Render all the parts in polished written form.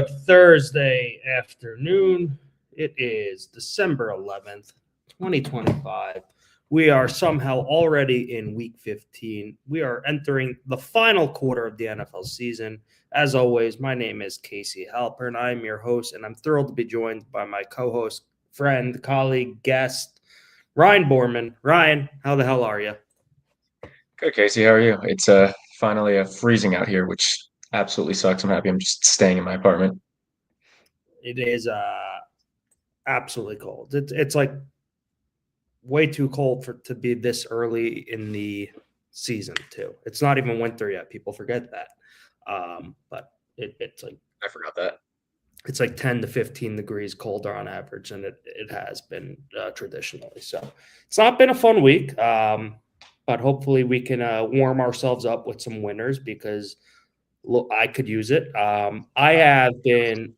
Good Thursday afternoon. It is December 11th, 2025. We are somehow already in week 15. We are entering the final quarter of the NFL season. As always, my name is Casey Halpern. I am your host, and I'm thrilled to be joined by my co-host, friend, colleague, guest, Ryan Borman. Ryan, how the hell are you? Good, Casey. How are you? It's finally freezing out here, which absolutely sucks. I'm happy I'm just staying in my apartment. It is absolutely cold. It's like way too cold to be this early in the season too. It's not even winter yet. People forget that. But it's like I forgot that. It's like 10 to 15 degrees colder on average, and it has been traditionally. So it's not been a fun week, but hopefully we can warm ourselves up with some winners because I could use it. I have been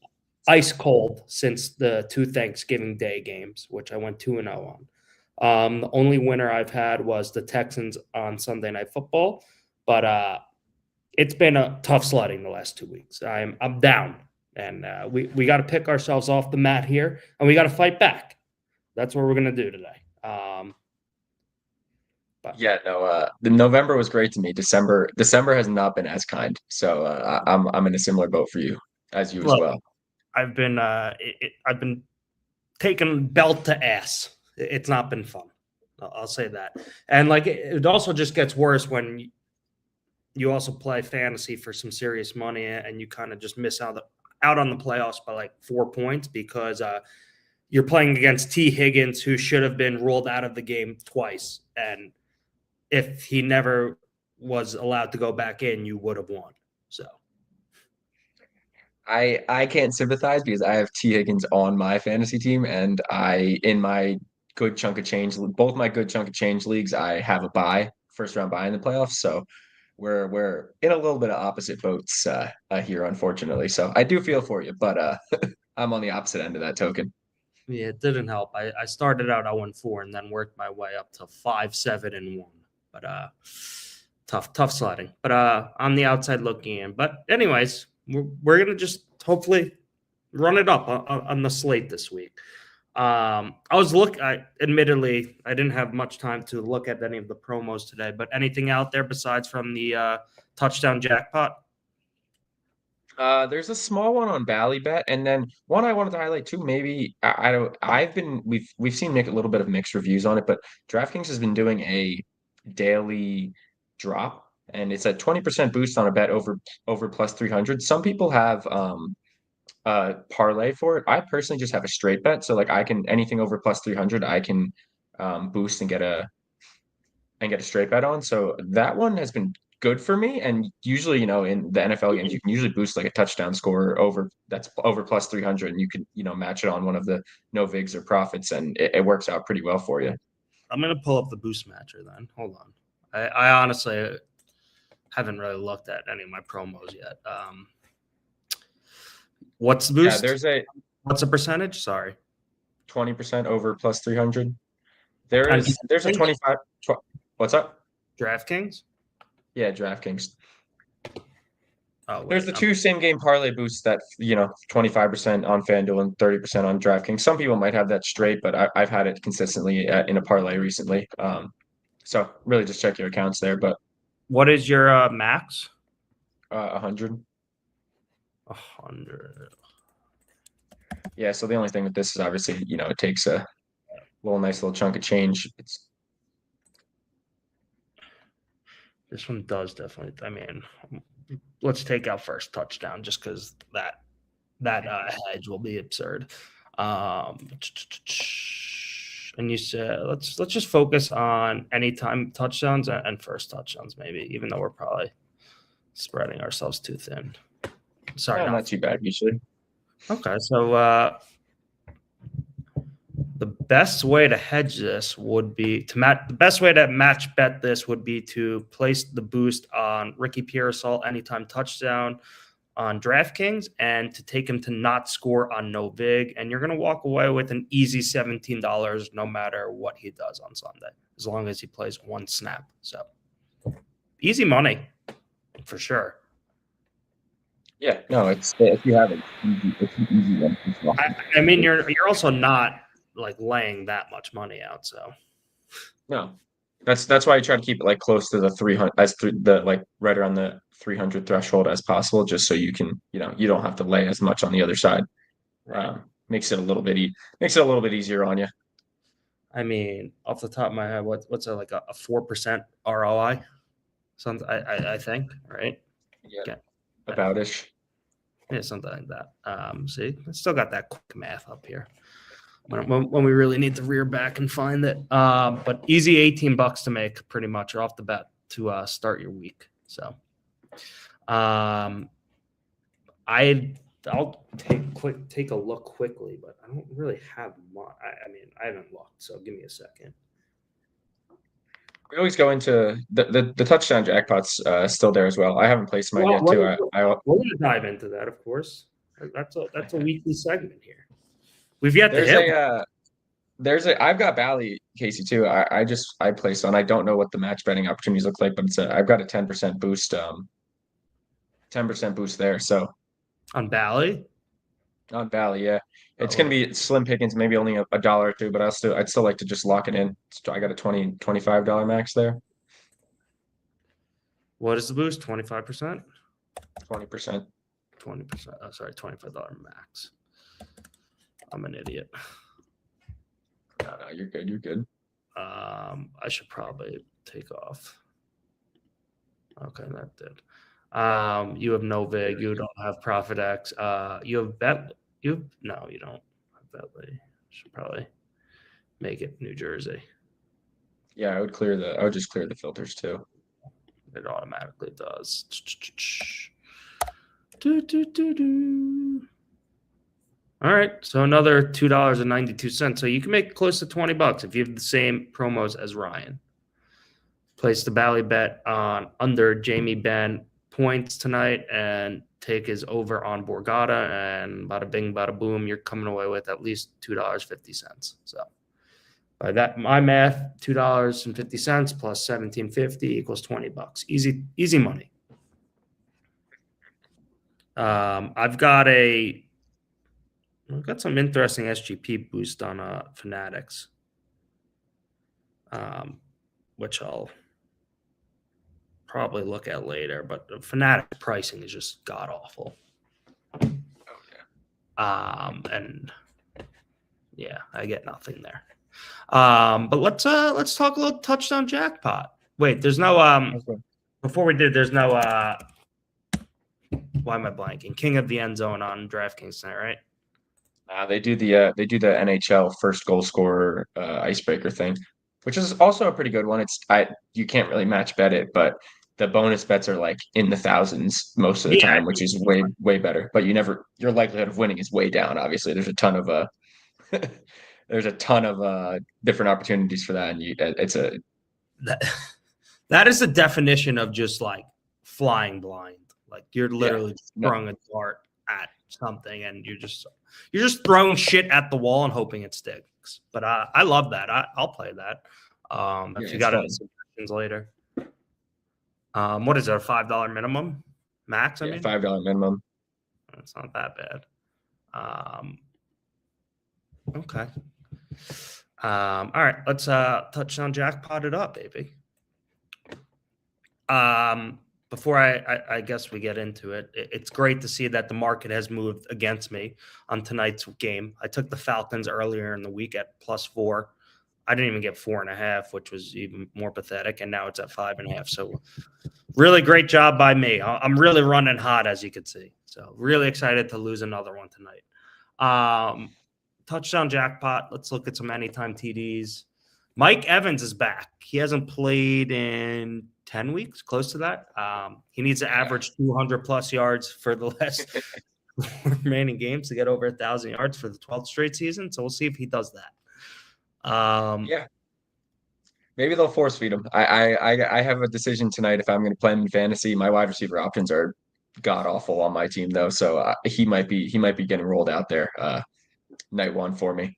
ice cold since the two Thanksgiving Day games, which I went 2-0 on. The only winner I've had was the Texans on Sunday Night Football, but it's been a tough sledding the last 2 weeks. I'm down, and we got to pick ourselves off the mat here, and we got to fight back. That's what we're gonna do today. The November was great to me. December has not been as kind. So I'm in a similar boat for you as you as well. I've been taking belt to ass. It's not been fun. I'll say that. And like it also just gets worse when you also play fantasy for some serious money and you kind of just miss out on the playoffs by like 4 points because you're playing against T. Higgins, who should have been ruled out of the game twice. And if he never was allowed to go back in, you would have won. So I can't sympathize because I have T. Higgins on my fantasy team, and in my good chunk of change, both my good chunk of change leagues, I have a first round bye in the playoffs. So we're in a little bit of opposite boats here, unfortunately. So I do feel for you, but I'm on the opposite end of that token. Yeah, it didn't help. I started out 0-4 and then worked my way up to 5-7-1. But tough sledding. But on the outside looking in. But anyways, we're gonna just hopefully run it up on the slate this week. Admittedly, I didn't have much time to look at any of the promos today, but anything out there besides from the touchdown jackpot? There's a small one on Ballybet, and then one I wanted to highlight too. Maybe we've seen a little bit of mixed reviews on it, but DraftKings has been doing a daily drop, and it's a 20% boost on a bet over plus 300. Some people have parlay for it. I personally just have a straight bet, so like I can anything over plus 300, I can boost and get a straight bet on. So that one has been good for me. And usually, in the NFL games, you can usually boost like a touchdown score that's over plus 300, and you can, match it on one of the no vigs or profits, and it works out pretty well for you. I'm going to pull up the boost matcher then. Hold on. I honestly haven't really looked at any of my promos yet. What's the boost? Yeah, what's the percentage? Sorry. 20% over plus 300. There's a 25. What's up? DraftKings? Yeah, DraftKings. There's the two same game parlay boosts that 25% on FanDuel and 30% on DraftKings. Some people might have that straight, but I've had it consistently in a parlay recently. So really just check your accounts there. But what is your max? 100. 100. Yeah. So the only thing with this is obviously it takes a nice little chunk of change. This one does definitely. I mean, let's take out first touchdown just because that hedge will be absurd. And you said let's just focus on anytime touchdowns and first touchdowns, maybe, even though we're probably spreading ourselves too thin. Sorry, not too bad usually. Okay, so the best way to hedge this would be the best way to match bet this would be to place the boost on Ricky Pearsall anytime touchdown on DraftKings and to take him to not score on no vig, and you're going to walk away with an easy $17 no matter what he does on Sunday, as long as he plays one snap. So easy money for sure. Yeah, no, it's if you have it, it's an easy one. I mean, you're also not like laying that much money out, so No, that's why I try to keep it like close to the 300 as the like right around the 300 threshold as possible, just so you can, you don't have to lay as much on the other side. right. Makes it a little bit easier on you. I mean, off the top of my head, what's a 4% ROI? Something I think, right? Yeah, Yeah, aboutish. yeah, something like that. See, I still got that quick math up here. When we really need to rear back and find it. But easy $18 to make pretty much off the bat to start your week. So I'll take a look quickly, but I don't really have much. I mean, I haven't looked, so give me a second. We always go into the touchdown jackpot's still there as well. I haven't placed mine yet too. We're going to dive into that, of course. That's a weekly segment here. We've yet to there's hit. I've got Bally Casey too. I placed on. I don't know what the match betting opportunities look like, but I've got a 10% boost. 10% boost there. So On Bally? on Bally, yeah. It's gonna be slim pickings, maybe only a dollar or two, but I'd still like to just lock it in. So I got a $25 max there. What is the boost? 25%? 20%. 20%. Oh, sorry, $25 max. I'm an idiot. No, you're good. You're good. I should probably take off. Okay, that did. You have no vig. You don't have profit X. You have bet. No, you don't have Bentley. Should probably make it New Jersey. Yeah, I would just clear the filters too. It automatically does. Do. All right, so another $2.92. So you can make close to $20 if you have the same promos as Ryan. Place the Bally bet on under Jamie Benn points tonight and take his over on Borgata, and bada bing, bada boom, you're coming away with at least $2.50. So by that, my math, $2.50 plus $17.50 equals $20. Easy money. I've got some interesting SGP boost on Fanatics, which I'll probably look at later. But the Fanatic pricing is just god awful. And yeah, I get nothing there. But let's talk a little touchdown jackpot. Wait, there's no before we did. There's no why am I blanking? King of the end zone on DraftKings tonight, right? They do the NHL first goal scorer icebreaker thing, which is also a pretty good one. You can't really match bet it, but the bonus bets are like in the thousands most of the time, which is way better. But your likelihood of winning is way down. Obviously, there's a ton of different opportunities for that, and that is the definition of just like flying blind. Like you're literally throwing a dart at something, and you're just throwing shit at the wall and hoping it sticks. But I love that. I'll play that. If you got any suggestions later. What is it? A $5 minimum max? I mean, $5 minimum. It's not that bad. Okay. All right. Let's touchdown jackpot it up, baby. Before I guess we get into it, it's great to see that the market has moved against me on tonight's game. I took the Falcons earlier in the week at +4. I didn't even get 4.5, which was even more pathetic, and now it's at 5.5. So really great job by me. I'm really running hot, as you can see. So really excited to lose another one tonight. Touchdown jackpot. Let's look at some anytime TDs. Mike Evans is back. He hasn't played in 10 weeks, close to that. He needs to average 200+ yards for the last remaining games to get over 1,000 yards for the 12th straight season. So we'll see if he does that. Maybe they'll force feed him. I have a decision tonight if I'm going to play him in fantasy. My wide receiver options are god awful on my team though, so he might be getting rolled out there night one for me.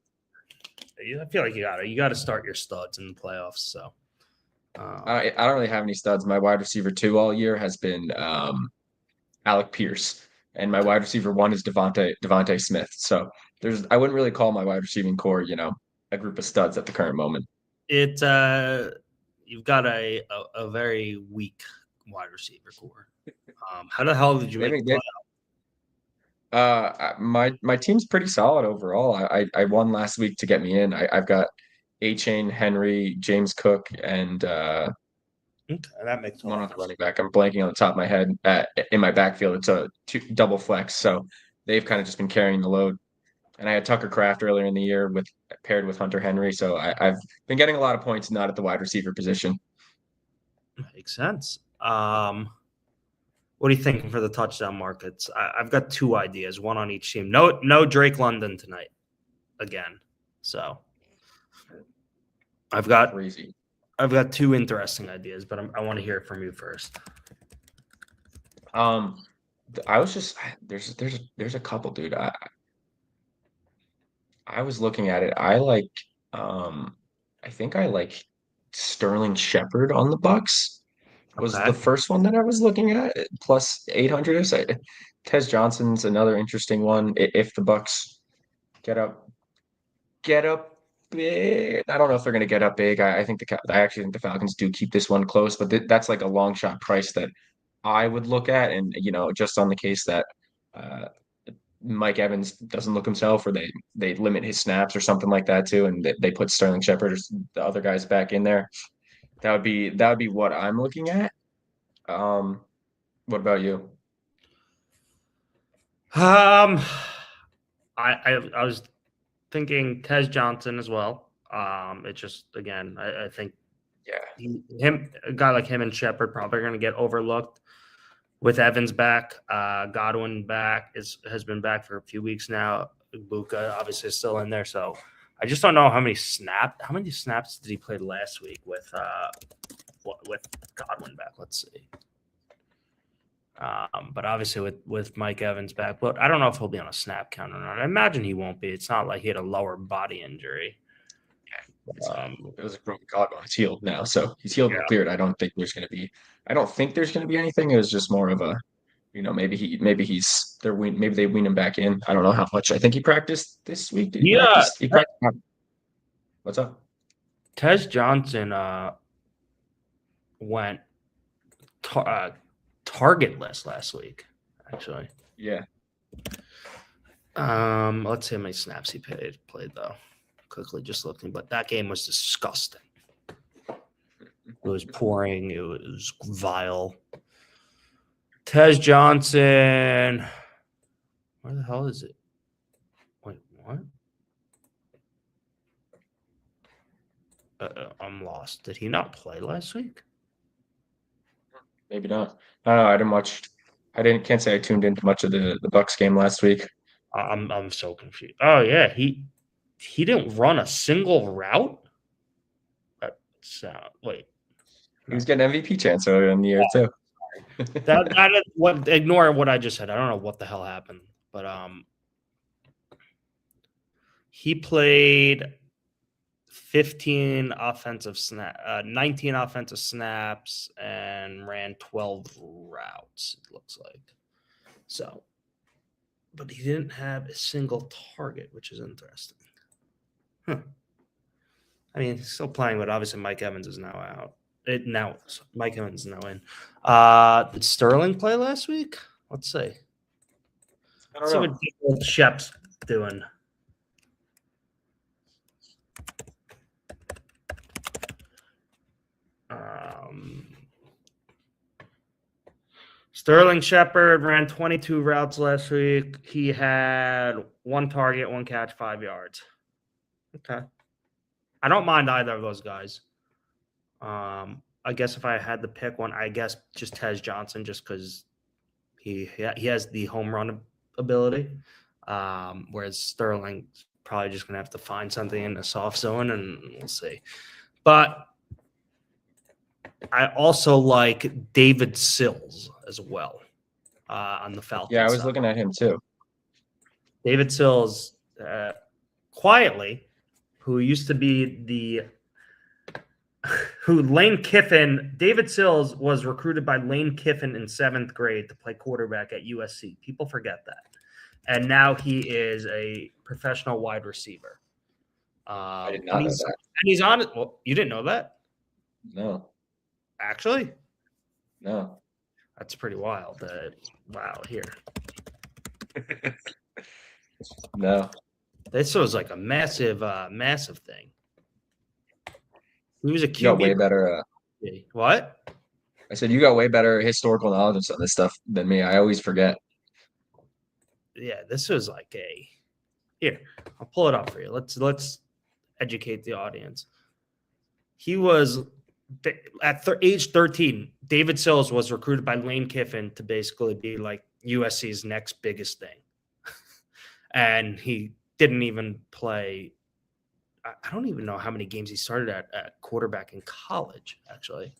I feel like you got to start your studs in the playoffs. So I don't really have any studs. My wide receiver 2 all year has been Alec Pierce, and my wide receiver 1 is Devontae Smith. So I wouldn't really call my wide receiving core, a group of studs at the current moment. It you've got a very weak wide receiver core. How the hell did you make the playoff? My team's pretty solid overall. I won last week to get me in. I've got A-Chain, Henry, James Cook, and okay, that makes one other running back. I'm blanking on the top of my head. In my backfield, it's a double flex, so they've kind of just been carrying the load. And I had Tucker Kraft earlier in the year paired with Hunter Henry, so I've been getting a lot of points, not at the wide receiver position. Makes sense. What are you thinking for the touchdown markets? I've got 2 ideas, one on each team. No Drake London tonight again. So I've got 2 interesting ideas, but I want to hear from you first. I was just there's a couple, dude. I was looking at it. I think I like Sterling Shepard on the Bucs. Was the first one that I was looking at, plus 800. Tez Johnson's another interesting one. If the Bucs get up big, I don't know if they're going to get up big. I actually think the Falcons do keep this one close, but that's like a long shot price that I would look at, and just on the case that Mike Evans doesn't look himself, or they limit his snaps or something like that too, and they put Sterling Shepard or the other guys back in there. That would be what I'm looking at. What about you? I was thinking Tez Johnson as well. It just, again, I think a guy like him and Shepard probably going to get overlooked with Evans back. Godwin has been back for a few weeks now. Buka obviously is still in there, so I just don't know how many snaps did he play last week with Godwin back? Let's see. But obviously with Mike Evans back, but I don't know if he'll be on a snap count or not. I imagine he won't be. It's not like he had a lower body injury. It was a broken collarbone. It's healed now, so he's healed and cleared. I don't think there's going to be anything. It was just more of a, maybe they wean him back in. I don't know how much. I think he practiced this week. Did he practice? He practiced. What's up? Tez Johnson went targetless last week, actually. Yeah. Let's see how many snaps he played though. Quickly just looking, but that game was disgusting. It was pouring. It was vile. Tez Johnson. Where the hell is it? Wait, what? I'm lost. Did he not play last week? Maybe not. I don't know. I didn't watch. Can't say I tuned into much of the Bucs game last week. I'm so confused. Oh yeah, he didn't run a single route. Wait. He was getting MVP chance earlier in the year too. that is what. Ignore what I just said. I don't know what the hell happened, but he played 19 offensive snaps, and ran 12 routes. It looks like so, but he didn't have a single target, which is interesting. I mean, he's still playing, but obviously Mike Evans is now out. Mike Evans is now in. Did Sterling play last week? Let's see. I don't know. See what Shep's doing. Sterling Shepard ran 22 routes last week. He had 1 target, 1 catch, 5 yards. Okay. I don't mind either of those guys. I guess if I had to pick one, I guess just Tez Johnson, just because he has the home run ability. Whereas Sterling probably just gonna have to find something in the soft zone, and we'll see. But I also like David Sills as well on the Falcons. Yeah, I was looking at him too. David Sills, quietly, who used to be the David Sills was recruited by Lane Kiffin in 7th grade to play quarterback at USC. People forget that. And now he is a professional wide receiver. I did not know that. And he's on it. Well, you didn't know that? No. Actually? No. That's pretty wild. Wow, here. No. This was like a massive thing. He was a QB. You got way better. What? I said you got way better historical knowledge on this stuff than me. I always forget. Yeah, this was like here. I'll pull it up for you. Let's educate the audience. He was at age 13. David Sills was recruited by Lane Kiffin to basically be like USC's next biggest thing, and he didn't even play. I don't even know how many games he started at quarterback in college, actually.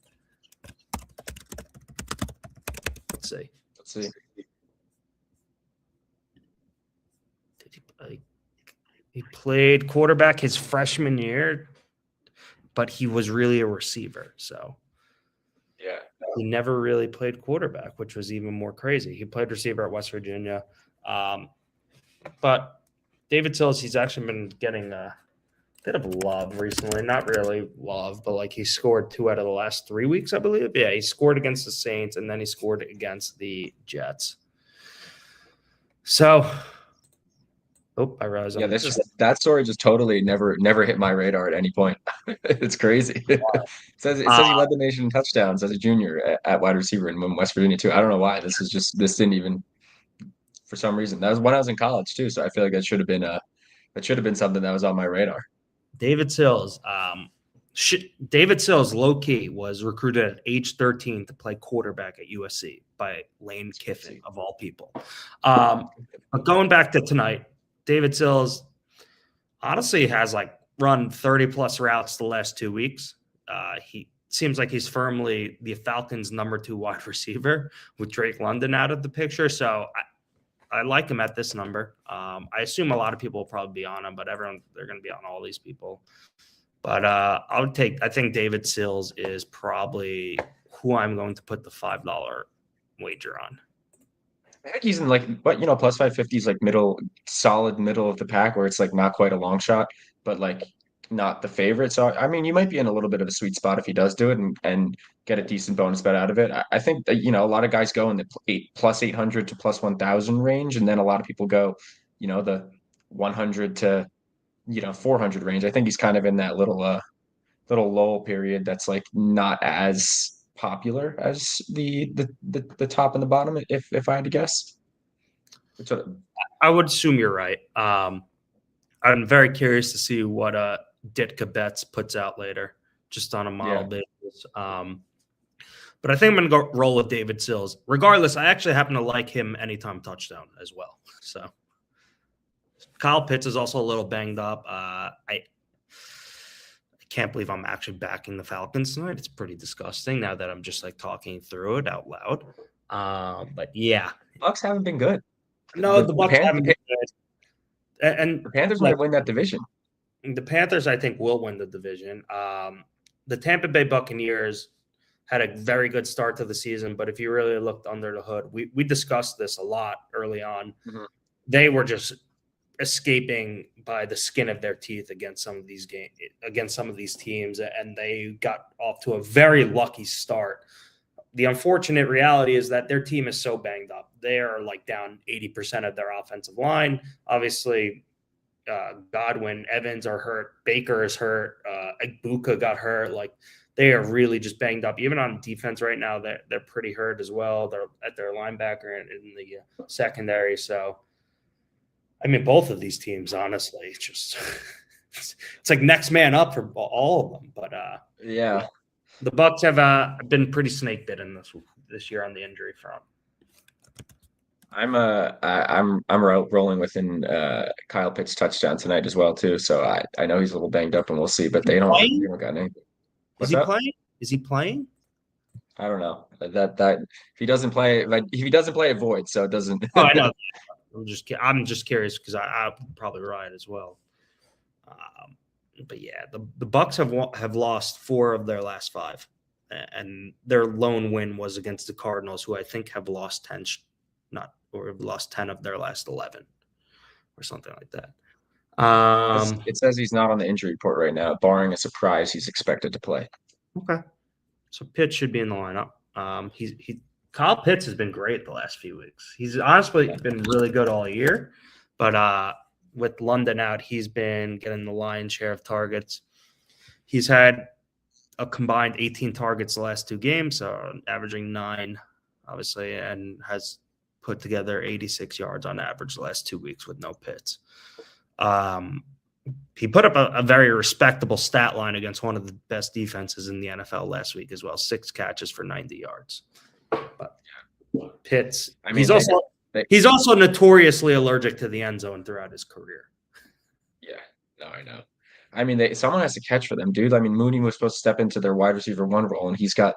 Let's see. Did he play? He played quarterback his freshman year, but he was really a receiver. So yeah, he never really played quarterback, which was even more crazy. He played receiver at West Virginia. But David Sills, he's actually been getting a bit of love recently. Not really love, but like he scored 2 out of the last 3 weeks, I believe. Yeah, he scored against the Saints, and then he scored against the Jets. So, I realized. Yeah, that story just totally never hit my radar at any point. It's crazy. It says he led the nation in touchdowns as a junior at wide receiver in West Virginia too. I don't know why. This didn't even, for some reason. That was when I was in college too, so I feel like that should have been something that was on my radar. David Sills, low key was recruited at age 13 to play quarterback at USC by Lane Kiffin of all people. But going back to tonight, David Sills honestly has like run 30 plus routes the last 2 weeks. He seems like he's firmly the Falcons' number 2 wide receiver with Drake London out of the picture. So I like him at this number. I assume a lot of people will probably be on him, but they're going to be on all these people. But I think David Sills is probably who I'm going to put the $5 wager on. I think he's in plus 550 is like solid middle of the pack, where it's like not quite a long shot, but like not the favorite. So I mean, you might be in a little bit of a sweet spot if he does do it and get a decent bonus bet out of it. I think that, a lot of guys go in the plus 800 to plus 1,000 range, and then a lot of people go, the 100 to 400 range. I think he's kind of in that little lull period that's like not as popular as the top and the bottom, if I had to guess. I would assume you're right. I'm very curious to see what Ditka Betts puts out later, just on a model basis. But I think I'm going to go roll with David Sills. Regardless, I actually happen to like him anytime touchdown as well. So Kyle Pitts is also a little banged up. I can't believe I'm actually backing the Falcons tonight. It's pretty disgusting now that I'm just like talking through it out loud. But yeah, Bucs haven't been good. No, the Bucs haven't been good. And the Panthers might win that division. The Panthers, I think, will win the division. The Tampa Bay Buccaneers had a very good start to the season, but if you really looked under the hood, we discussed this a lot early on. Mm-hmm. They were just escaping by the skin of their teeth against some of these teams, and they got off to a very lucky start. The unfortunate reality is that their team is so banged up. They are like down 80% of their offensive line. Obviously, Godwin, Evans are hurt. Baker is hurt. Ibuka got hurt. Like, they are really just banged up. Even on defense right now, they're pretty hurt as well. They're at their linebacker and in the secondary. So, I mean, both of these teams, honestly, it's just it's like next man up for all of them. But yeah, the Bucs have been pretty snake bitten this year on the injury front. I'm rolling within Kyle Pitts' touchdown tonight as well too. So I know he's a little banged up, and we'll see. But they don't got anything. Is he playing? Is he playing? I don't know. That if he doesn't play, it void. So it doesn't. Oh, I know. I'm just curious because I'm probably right as well. but yeah, the Bucs have lost 4 of their last 5, and their lone win was against the Cardinals, who I think have lost 10, or have lost 10 of their last 11, or something like that. It says he's not on the injury report right now. Barring a surprise, he's expected to play. Okay, so Pitts should be in the lineup. Kyle Pitts has been great the last few weeks. He's honestly been really good all year, but with London out, he's been getting the lion's share of targets. He's had a combined 18 targets the last 2 games, so averaging 9, obviously, and has put together 86 yards on average the last 2 weeks with no Pitts. He put up a very respectable stat line against one of the best defenses in the NFL last week as well, 6 catches for 90 yards. But Pitts, I mean, he's also notoriously allergic to the end zone throughout his career. Yeah, no, I know. I mean, someone has to catch for them, dude. I mean, Mooney was supposed to step into their wide receiver 1 role, and he's got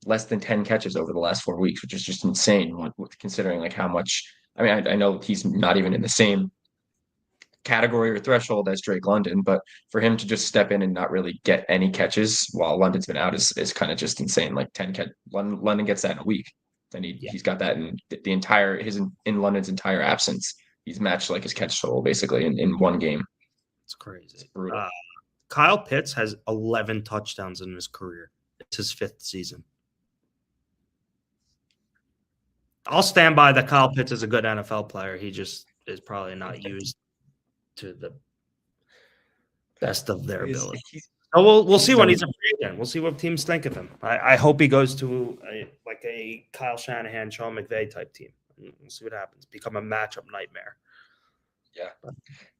less than 10 catches over the last 4 weeks, which is just insane considering like how much. I mean, I know he's not even in the same category or threshold as Drake London, but for him to just step in and not really get any catches while London's been out is kind of just insane. Like 10 catch, London gets that in a week, and he's got that in the entire in London's entire absence. He's matched like his catch total basically in 1 game. It's crazy. It's brutal. Kyle Pitts has 11 touchdowns in his career. It's his 5th season. I'll stand by that Kyle Pitts is a good NFL player. He just is probably not used to the best of their ability. So we'll see when he's a free agent. We'll see what teams think of him. I hope he goes to a Kyle Shanahan, Sean McVay type team. We'll see what happens. Become a matchup nightmare. Yeah,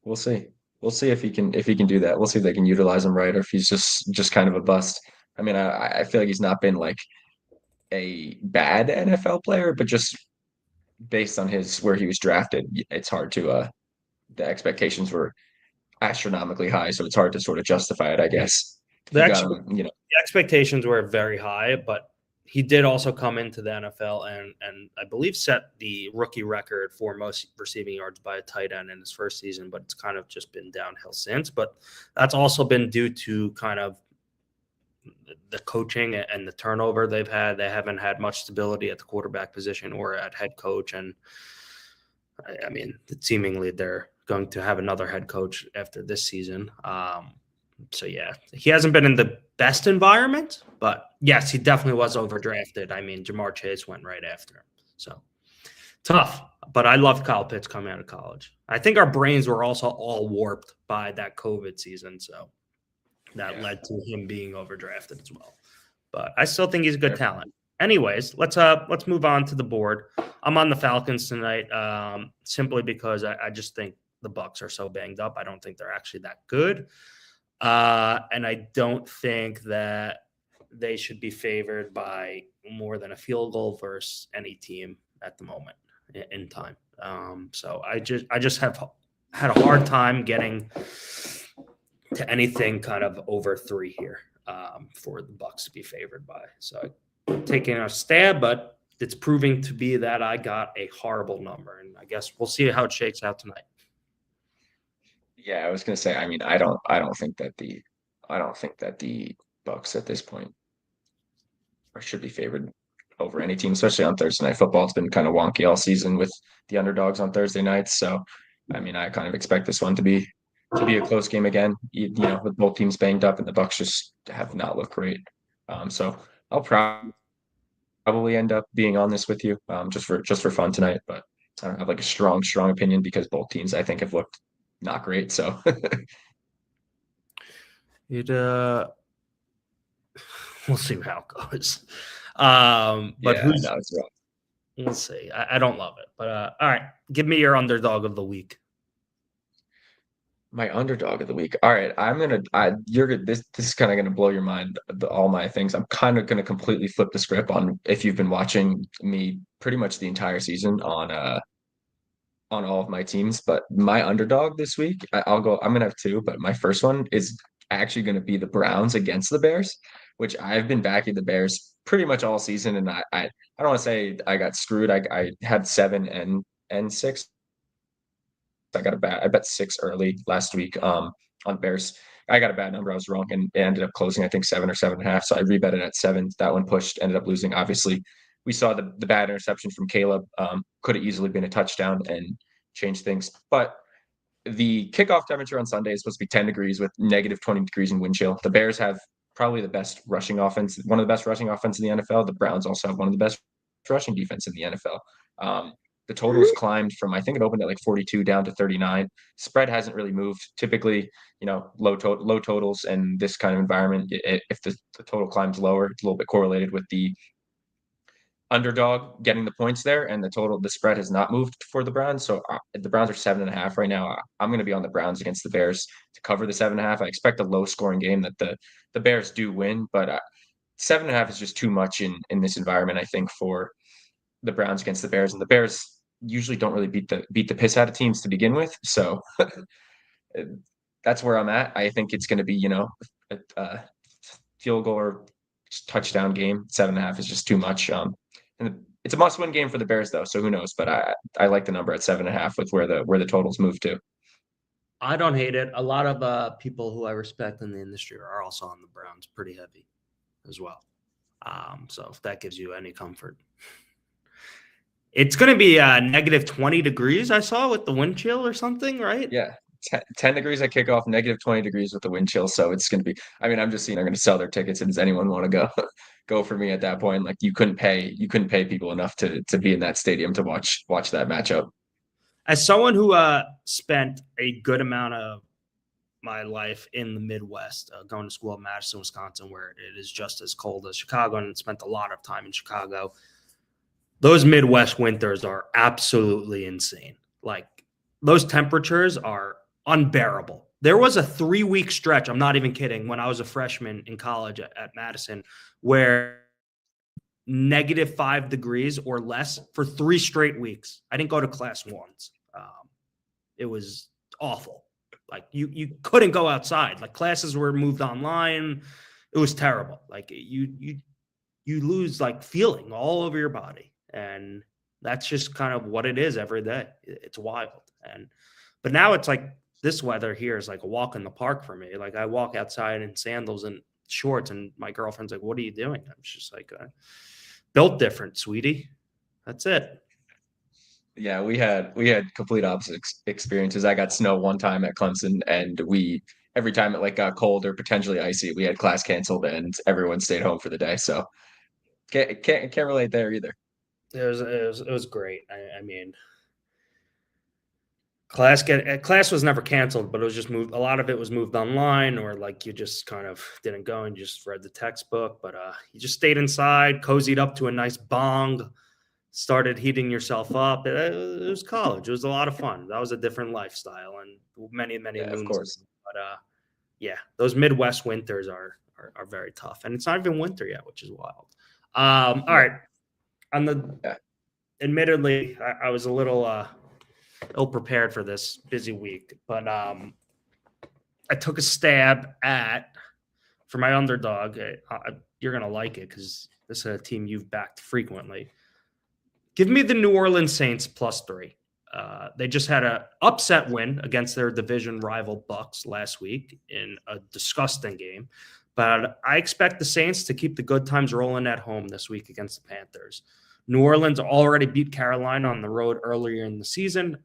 we'll see. We'll see if he can do that. We'll see if they can utilize him right, or if he's just kind of a bust. I mean, I feel like he's not been like a bad NFL player, but just based on where he was drafted, it's hard to the expectations were astronomically high, so it's hard to sort of justify it, I guess. The expectations were very high, but he did also come into the NFL and I believe set the rookie record for most receiving yards by a tight end in his first season, but it's kind of just been downhill since. But that's also been due to kind of the coaching and the turnover they've had. They haven't had much stability at the quarterback position or at head coach. And I mean, seemingly they're going to have another head coach after this season. So, yeah, he hasn't been in the best environment, but yes, he definitely was overdrafted. I mean, Jamar Chase went right after him. So tough, but I loved Kyle Pitts coming out of college. I think our brains were also all warped by that COVID season. So that led to him being overdrafted as well. But I still think he's a good talent. Anyways, let's move on to the board. I'm on the Falcons tonight simply because I just think the Bucs are so banged up. I don't think they're actually that good. And I don't think that they should be favored by more than a field goal versus any team at the moment in time. So I just have had a hard time getting to anything kind of over 3 here for the Bucs to be favored by. So I'm taking a stab, but it's proving to be that I got a horrible number, and I guess we'll see how it shakes out tonight. Yeah, I was gonna say. I mean, I don't think that the Bucs at this point should be favored over any team, especially on Thursday night football. It's been kind of wonky all season with the underdogs on Thursday nights. So, I mean, I kind of expect this one to be a close game again. You know, with both teams banged up, and the Bucs just have not looked great. So I'll probably end up being on this with you, just for fun tonight. But I don't have like a strong opinion because both teams I think have looked not great. So we'll see how it goes. But yeah, no, it's wrong. We'll see. I don't love it, but all right, give me your underdog of the week. My underdog of the week. All right, this is kind of gonna blow your mind. All my things. I'm kind of gonna completely flip the script on if you've been watching me pretty much the entire season on all of my teams. But my underdog this week, I'm gonna have 2, but my first one is actually gonna be the Browns against the Bears, which I've been backing the Bears pretty much all season, and I don't want to say I got screwed. I had 7 and 6. I bet 6 early last week on Bears I got a bad number. I was wrong, and it ended up closing, I think, 7 or 7.5. So I rebetted at 7. That one pushed, ended up losing. Obviously, we saw the bad interception from Caleb. Could have easily been a touchdown and changed things. But the kickoff temperature on Sunday is supposed to be 10 degrees with negative 20 degrees in wind chill. The Bears have probably the best rushing offense, one of the best rushing offense in the NFL. The Browns also have one of the best rushing defense in the NFL. The totals climbed from, I think it opened at like 42 down to 39. Spread hasn't really moved. Typically, low totals and this kind of environment, if the total climbs lower, it's a little bit correlated with the underdog getting the points there, and the spread has not moved for the Browns. So the Browns are 7.5 right now. I'm going to be on the Browns against the Bears to cover the 7.5. I expect a low scoring game that the Bears do win, but 7.5 is just too much in this environment, I think, for the Browns against the Bears, and the Bears usually don't really beat the piss out of teams to begin with. So that's where I'm at. I think it's going to be, a field goal or touchdown game. 7.5 is just too much. And it's a must-win game for the Bears, though. So who knows? But I like the number at 7.5 with where the totals move to. I don't hate it. A lot of people who I respect in the industry are also on the Browns pretty heavy as well. So if that gives you any comfort. It's going to be negative 20 degrees, I saw, with the wind chill or something, right? Yeah. 10 degrees at kickoff, negative 20 degrees with the wind chill. So it's going to be, I'm just seeing, I'm going to sell their tickets. And does anyone want to go for me at that point? Like you couldn't pay people enough to be in that stadium to watch that matchup. As someone who spent a good amount of my life in the Midwest, going to school in Madison, Wisconsin, where it is just as cold as Chicago, and spent a lot of time in Chicago. Those Midwest winters are absolutely insane. Like those temperatures are unbearable. There was a 3-week stretch, I'm not even kidding, when I was a freshman in college at Madison, where negative 5 degrees or less for 3 straight weeks. I didn't go to class once. It was awful. Like you couldn't go outside. Like classes were moved online. It was terrible. Like you lose like feeling all over your body. And that's just kind of what it is every day. It's wild. But now it's like this weather here is like a walk in the park for me. Like I walk outside in sandals and shorts, and my girlfriend's like, "What are you doing?" I'm just like, built different, sweetie. That's it. Yeah, we had complete opposite experiences. I got snow one time at Clemson, and every time it like got cold or potentially icy, we had class canceled and everyone stayed home for the day. So can't relate there either. It was great. I mean, class was never canceled, but it was just moved. A lot of it was moved online, or like you just kind of didn't go and just read the textbook. But you just stayed inside, cozied up to a nice bong, started heating yourself up. It was college. It was a lot of fun. That was a different lifestyle, and many moons. Of course. But yeah, those Midwest winters are very tough, and it's not even winter yet, which is wild. All right. Admittedly, I was a little ill prepared for this busy week, but I took a stab for my underdog. You're gonna like it because this is a team you've backed frequently. Give me the New Orleans Saints +3. They just had an upset win against their division rival Bucs last week in a disgusting game. But I expect the Saints to keep the good times rolling at home this week against the Panthers. New Orleans already beat Carolina on the road earlier in the season.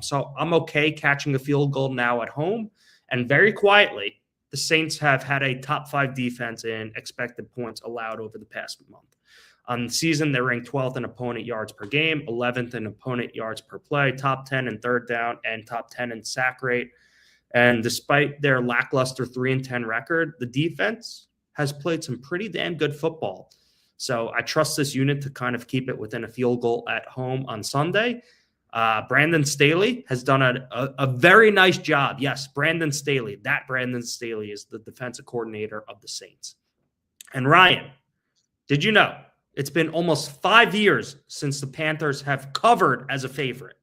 So I'm okay catching a field goal now at home. And very quietly, the Saints have had a top 5 defense in expected points allowed over the past month. On the season, they're ranked 12th in opponent yards per game, 11th in opponent yards per play, top 10 in third down, and top 10 in sack rate. And despite their lackluster 3-10 record, the defense has played some pretty damn good football. So I trust this unit to kind of keep it within a field goal at home on Sunday. Brandon Staley has done a very nice job. Yes, Brandon Staley. That Brandon Staley is the defensive coordinator of the Saints. And Ryan, did you know it's been almost 5 years since the Panthers have covered as a favorite?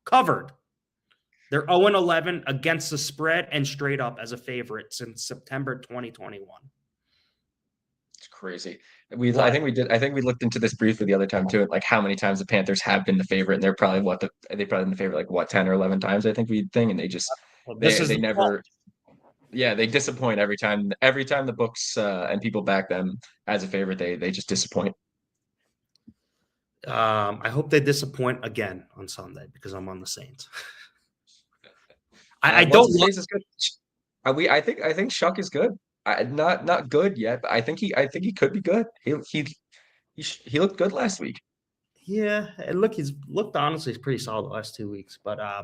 Covered. They're 0-11 against the spread and straight up as a favorite since September 2021. It's crazy. I think we looked into this briefly the other time too, like how many times the Panthers have been the favorite, and they're probably been the favorite like 10 or 11 times, I think we think, and they just they never Yeah, they disappoint every time. Every time the books and people back them as a favorite, they just disappoint. I hope they disappoint again on Sunday because I'm on the Saints. I What's don't his want. face is good. I think Shuck is good. Not good yet, but I think he could be good. He looked good last week. Yeah, and look, he's looked honestly, he's pretty solid the last 2 weeks, but I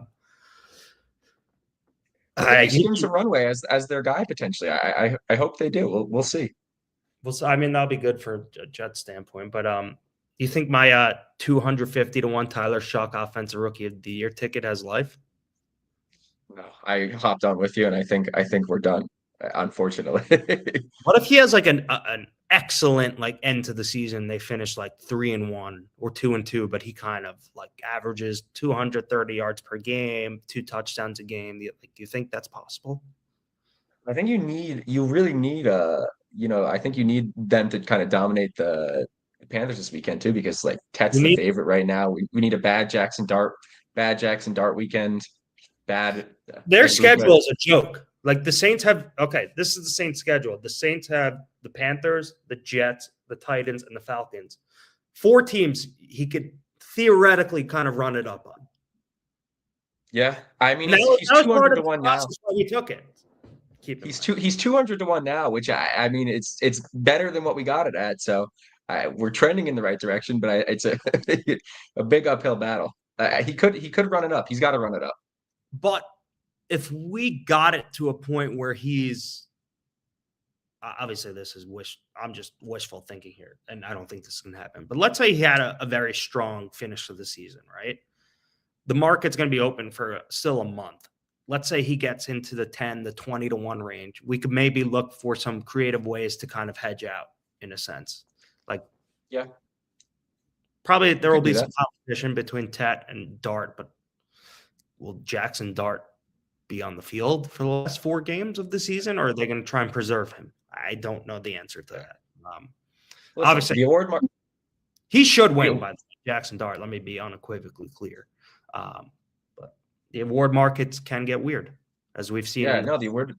think I they should give him some runway as their guy potentially. I hope they do. We'll see. well, so, I mean that'll be good for a Jet standpoint, but you think my 250 to 1 Tyler Shuck offensive rookie of the year ticket has life? No, I hopped on with you, and I think we're done. Unfortunately. What if he has like an excellent like end to the season? They finish like 3-1 or 2-2, but he kind of like averages 230 yards per game, 2 touchdowns a game. Like, do you think that's possible? I think you really need I think you need them to kind of dominate the Panthers this weekend too, because like Tet's You the need favorite right now. We need a bad Jackson Dart weekend, bad their Luka. schedule is a joke. Like the Saints have okay, this is the Saints schedule. The Saints have the Panthers, the Jets, the Titans, and the Falcons. 4 teams he could theoretically kind of run it up on. Yeah, I mean Now he's that was part 200 of to the one now. process why we took it. Keep in mind. He's 200 to one now, which I mean it's better than what we got it at. So we're trending in the right direction, but it's a a big uphill battle. He could run it up. He's got to run it up. But if we got it to a point where he's obviously this is I'm just wishful thinking here, and I don't think this can happen. But let's say he had a very strong finish to the season, right? The market's going to be open for still a month. Let's say he gets into the 10, the 20 to 1 range. We could maybe look for some creative ways to kind of hedge out in a sense. Like, Yeah, probably there will could do be some that. competition between Tet and Dart, but will Jackson Dart be on the field for the last 4 games of the season, or are they going to try and preserve him? I don't know the answer to that. Listen, Obviously, the award mark. he should win by Jackson Dart. Let me be unequivocally clear. But the award markets can get weird, as we've seen. Yeah, no, the award.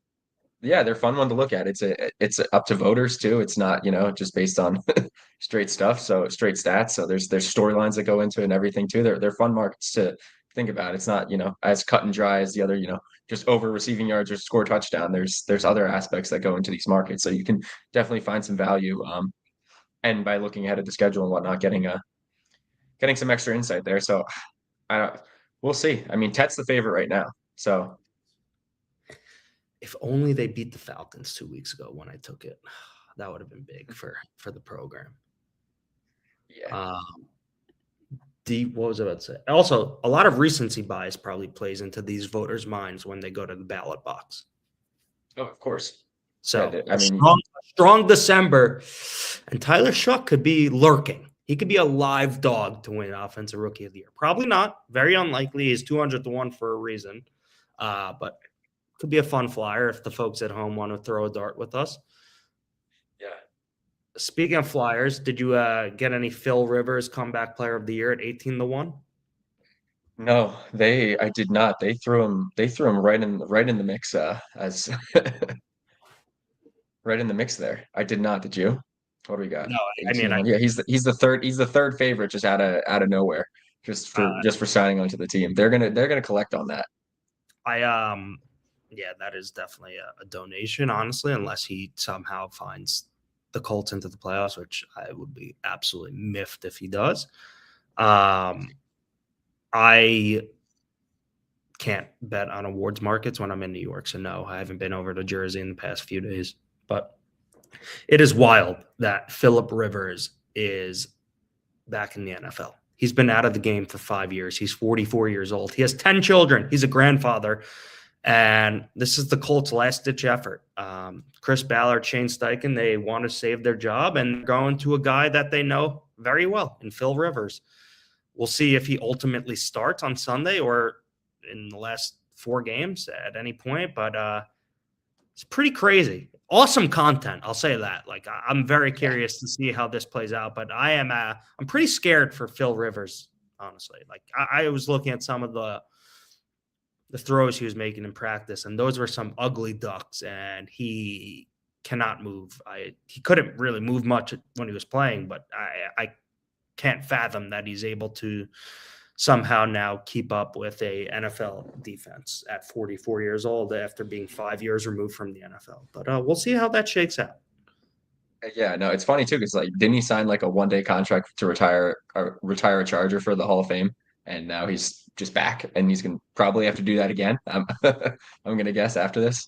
Yeah, they're a fun one to look at. It's up to voters too. It's not, just based on straight stuff. So straight stats. So there's storylines that go into it and everything too. They're fun markets to think about. It's not, as cut and dry as the other, just over receiving yards or score touchdown. There's other aspects that go into these markets. So you can definitely find some value. And by looking ahead at the schedule and whatnot, getting some extra insight there. So we'll see. I mean, Tet's the favorite right now. So If only they beat the Falcons 2 weeks ago when I took it, that would have been big for the program. yeah. What was I about to say? Also, a lot of recency bias probably plays into these voters' minds when they go to the ballot box. Oh, of course. So, Yeah, I mean, strong December, and Tyler Shuck could be lurking. He could be a live dog to win Offensive Rookie of the Year. Probably not. Very unlikely. He's 200 to 1 for a reason. But could be a fun flyer if the folks at home want to throw a dart with us. yeah. Speaking of flyers, did you get any Phil Rivers comeback player of the year at 18 to 1? No, I did not. They threw him right in the mix as right in the mix there. I did not. Did you? What do we got? No, I 18 mean, one. Yeah, he's the third favorite just out of nowhere just for signing onto the team. They're gonna collect on that. Yeah, that is definitely a donation, honestly, unless he somehow finds the Colts into the playoffs, which I would be absolutely miffed if he does. I can't bet on awards markets when I'm in New York, so no, I haven't been over to Jersey in the past few days. But it is wild that Phillip Rivers is back in the NFL. He's been out of the game for 5 years. He's 44 years old. He has 10 children. He's a grandfather. And this is the Colts' last-ditch effort. Chris Ballard, Shane Steichen, they want to save their job and going to a guy that they know very well in Phil Rivers. We'll see if he ultimately starts on Sunday or in the last 4 games at any point. But it's pretty crazy. Awesome content, I'll say that. Like, I'm very curious to see how this plays out. But I'm pretty scared for Phil Rivers, honestly. Like, I was looking at some of the the throws he was making in practice, and those were some ugly ducks, and he cannot move. He couldn't really move much when he was playing, but I can't fathom that he's able to somehow now keep up with a NFL defense at 44 years old after being 5 years removed from the NFL. But we'll see how that shakes out. Yeah, no, it's funny too, because like, didn't he sign like a 1-day contract to retire a Charger for the Hall of Fame? And now he's just back, and he's gonna probably have to do that again. I'm gonna guess after this.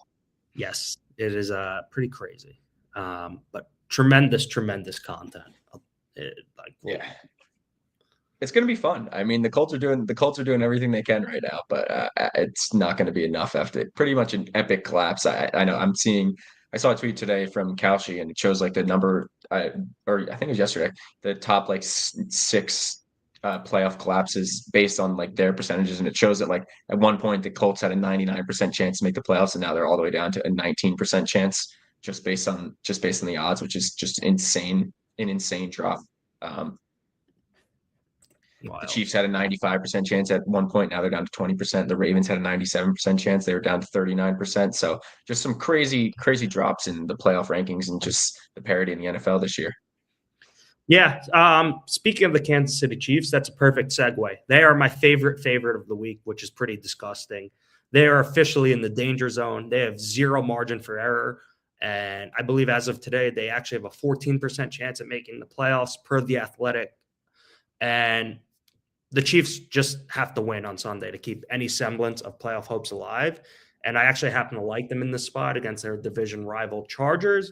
Yes, it is pretty crazy, but tremendous content. Yeah, it's gonna be fun. I mean, the Colts are doing everything they can right now, but it's not gonna be enough after pretty much an epic collapse. I know I saw a tweet today from Kalshi, and it shows like the number, or I think it was yesterday, the top like six playoff collapses based on like their percentages, and it shows that like at one point the Colts had a 99% chance to make the playoffs, and now they're all the way down to a 19% chance just based on the odds, which is just insane, an insane drop. The Chiefs had a 95% chance at one point. Now they're down to 20%. The Ravens had a 97% chance. They were down to 39%. So just some crazy, crazy drops in the playoff rankings and just the parity in the NFL this year. Yeah. Speaking of the Kansas City Chiefs, that's a perfect segue. They are my favorite of the week, which is pretty disgusting. They are officially in the danger zone. They have zero margin for error. And I believe as of today, they actually have a 14% chance at making the playoffs per The Athletic. And the Chiefs just have to win on Sunday to keep any semblance of playoff hopes alive. And I actually happen to like them in this spot against their division rival Chargers.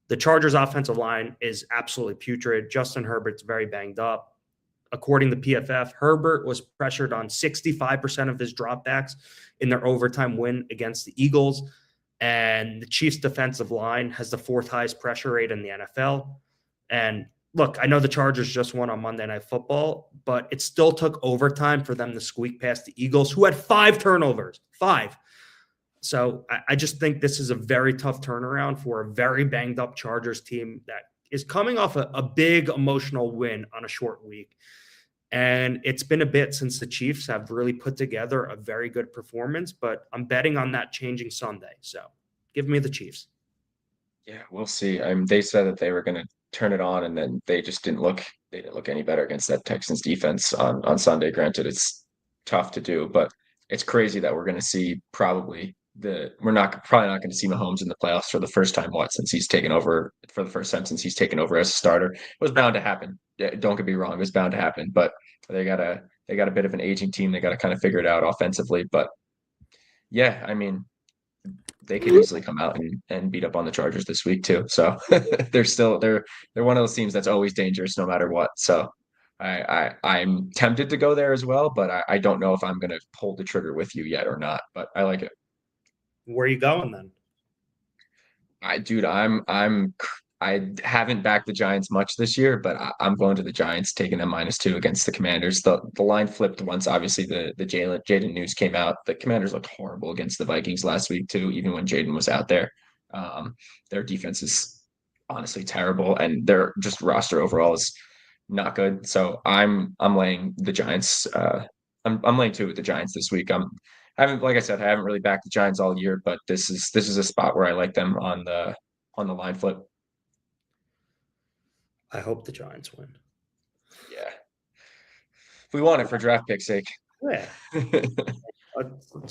The Chargers offensive line is absolutely putrid. Justin Herbert's very banged up. According to PFF, Herbert was pressured on 65% of his dropbacks in their overtime win against the Eagles. And the Chiefs defensive line has the 4th highest pressure rate in the NFL. And look, I know the Chargers just won on Monday Night Football, but it still took overtime for them to squeak past the Eagles, who had 5 turnovers. 5. So I just think this is a very tough turnaround for a very banged up Chargers team that is coming off a big emotional win on a short week. And it's been a bit since the Chiefs have really put together a very good performance, but I'm betting on that changing Sunday. So give me the Chiefs. Yeah, we'll see. They said that they were going to turn it on, and then they just didn't look any better against that Texans defense on Sunday. Granted, it's tough to do, but it's crazy that we're going to see probably probably not going to see Mahomes in the playoffs for the first time since he's taken over as a starter. It was bound to happen. Yeah, don't get me wrong, it was bound to happen, but they got a bit of an aging team. They got to kind of figure it out offensively, but yeah, I mean, they could easily come out and beat up on the Chargers this week too. So they're one of those teams that's always dangerous no matter what. So I'm tempted to go there as well, but I don't know if I'm gonna pull the trigger with you yet or not. But I like it. Where are you going then? I haven't backed the Giants much this year, but I'm going to the Giants, taking them -2 against the Commanders. The line flipped once. Obviously, the Jaden news came out. The Commanders looked horrible against the Vikings last week too, even when Jaden was out there. Their defense is honestly terrible, and their just roster overall is not good. So I'm laying the Giants. I'm laying 2 with the Giants this week. Like I said, I haven't really backed the Giants all year, but this is a spot where I like them on the line flip. I hope the Giants win. Yeah. If we want it for draft pick's sake. Yeah.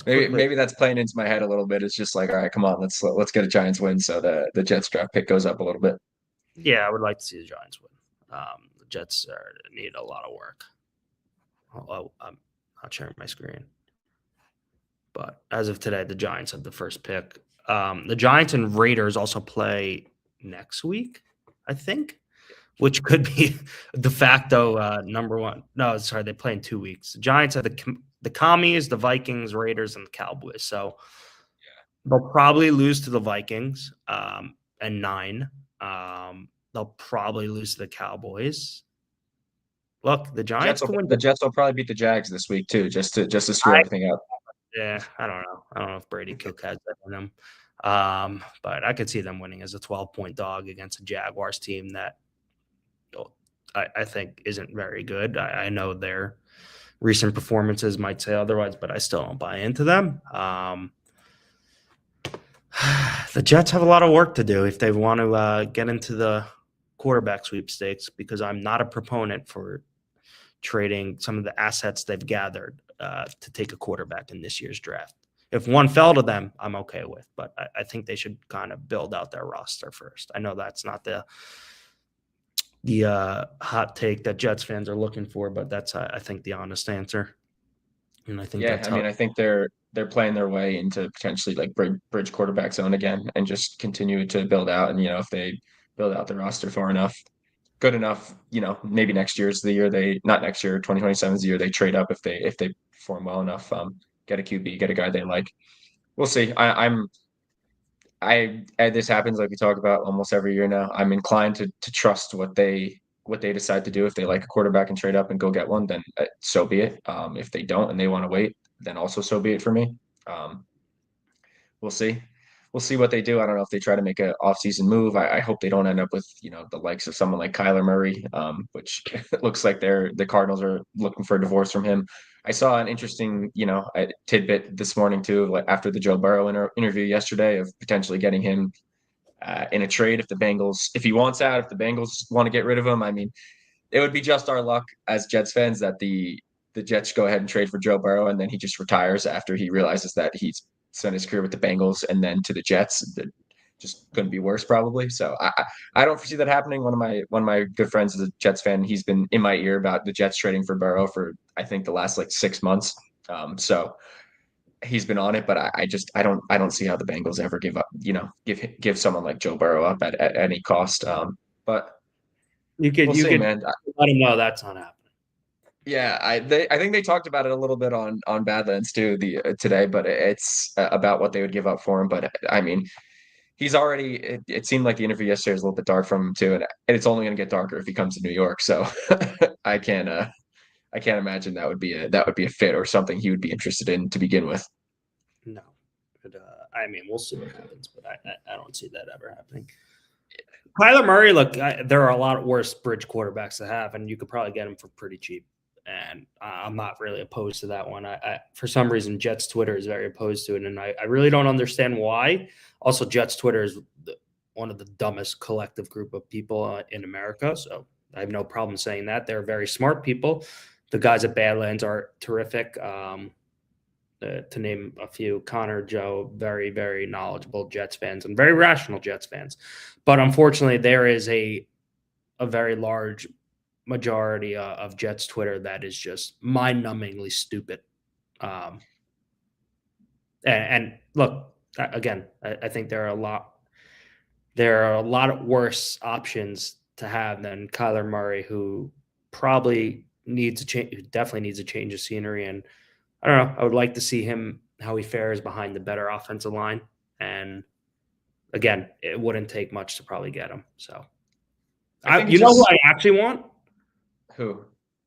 maybe that's playing into my head a little bit. It's just like, all right, come on, let's get a Giants win so the Jets draft pick goes up a little bit. Yeah, I would like to see the Giants win. The Jets need a lot of work. I'm not sharing my screen. But as of today, the Giants have the first pick. The Giants and Raiders also play next week, I think, which could be de facto number one. No, sorry, they play in 2 weeks. The Giants have the Commies, the Vikings, Raiders, and the Cowboys. So they'll probably lose to the Vikings and 9. They'll probably lose to the Cowboys. Look, the Giants can win. The Jets will probably beat the Jags this week too, just to screw everything up. Yeah, I don't know. I don't know if Brady Cook has that in them. But I could see them winning as a 12-point dog against a Jaguars team that I think isn't very good. I know they're recent performances might say otherwise, but I still don't buy into them. The Jets have a lot of work to do if they want to get into the quarterback sweepstakes, because I'm not a proponent for trading some of the assets they've gathered to take a quarterback in this year's draft. If one fell to them, I'm okay with, but I think they should kind of build out their roster first. I know that's not the hot take that Jets fans are looking for, but that's I think the honest answer. And I think that's I think they're playing their way into potentially like bridge quarterback zone again, and just continue to build out. And if they build out the roster far enough, good enough, maybe next year's the year not next year, 2027 is the year they trade up if they perform well enough. Get a QB, get a guy they like. We'll see. This happens like we talk about almost every year now. I'm inclined to trust what they decide to do. If they like a quarterback and trade up and go get one, then so be it. If they don't and they want to wait, then also so be it for me. We'll see. We'll see what they do. I don't know if they try to make an offseason move. I hope they don't end up with, the likes of someone like Kyler Murray, which looks like the Cardinals are looking for a divorce from him. I saw an interesting, tidbit this morning too, like after the Joe Burrow interview yesterday, of potentially getting him in a trade if he wants out, if the Bengals want to get rid of him. I mean, it would be just our luck as Jets fans that the Jets go ahead and trade for Joe Burrow, and then he just retires after he realizes that he's spent his career with the Bengals and then to the Jets. That just couldn't be worse, probably. So I don't foresee that happening. One of my good friends is a Jets fan. He's been in my ear about the Jets trading for Burrow for I think the last like 6 months. So he's been on it, but I don't see how the Bengals ever give up. Give someone like Joe Burrow up at any cost. But you could man. Let him know that's not happening. Yeah, I think they talked about it a little bit on Badlands too today, but it's about what they would give up for him. But I mean, he's already. It seemed like the interview yesterday was a little bit dark from him too, and it's only going to get darker if he comes to New York. So I can't imagine that would be a fit or something he would be interested in to begin with. No, but I mean, we'll see what happens, but I don't see that ever happening. Kyler Murray, look, there are a lot worse bridge quarterbacks to have, and you could probably get him for pretty cheap. And I'm not really opposed to that one. For some reason, Jets Twitter is very opposed to it, and I really don't understand why. Also, Jets Twitter is one of the dumbest collective group of people in America, so I have no problem saying that. They're very smart people. The guys at Badlands are terrific. To name a few, Connor, Joe, very, very knowledgeable Jets fans and very rational Jets fans. But unfortunately, there is a very large majority of Jets Twitter that is just mind-numbingly stupid. And look, again, I think there are a lot of worse options to have than Kyler Murray, who probably definitely needs a change of scenery. And I don't know, I would like to see how he fares behind the better offensive line. And again, it wouldn't take much to probably get him. So you know who I actually want? Who?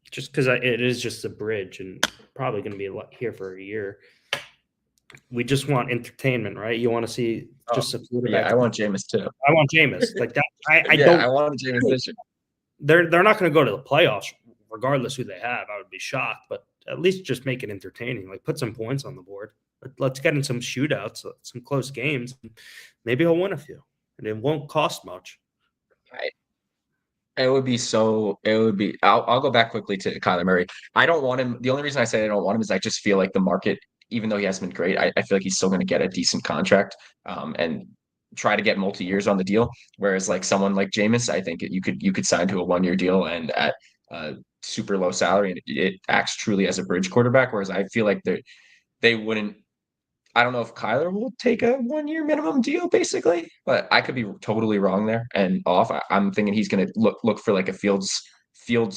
Just because it is just a bridge and probably going to be here for a year. We just want entertainment, right? You want to see just a quarterback. Yeah, I want Jameis too. I want Jameis like that. I want Jameis this year. They're not going to go to the playoffs regardless who they have. I would be shocked, but at least just make it entertaining. Like put some points on the board. Let's get in some shootouts, some close games. Maybe he'll win a few, and it won't cost much. Right. It would be. I'll go back quickly to Kyler Murray. I don't want him. The only reason I say I don't want him is I just feel like the market, even though he hasn't been great, I feel like he's still going to get a decent contract and try to get multi-years on the deal. Whereas like someone like Jameis, I think you could sign to a 1-year deal and at a super low salary, and it acts truly as a bridge quarterback. Whereas I feel like they wouldn't. I don't know if Kyler will take a 1-year minimum deal, basically, but I could be totally wrong there and off. I'm thinking he's going to look for like a Fields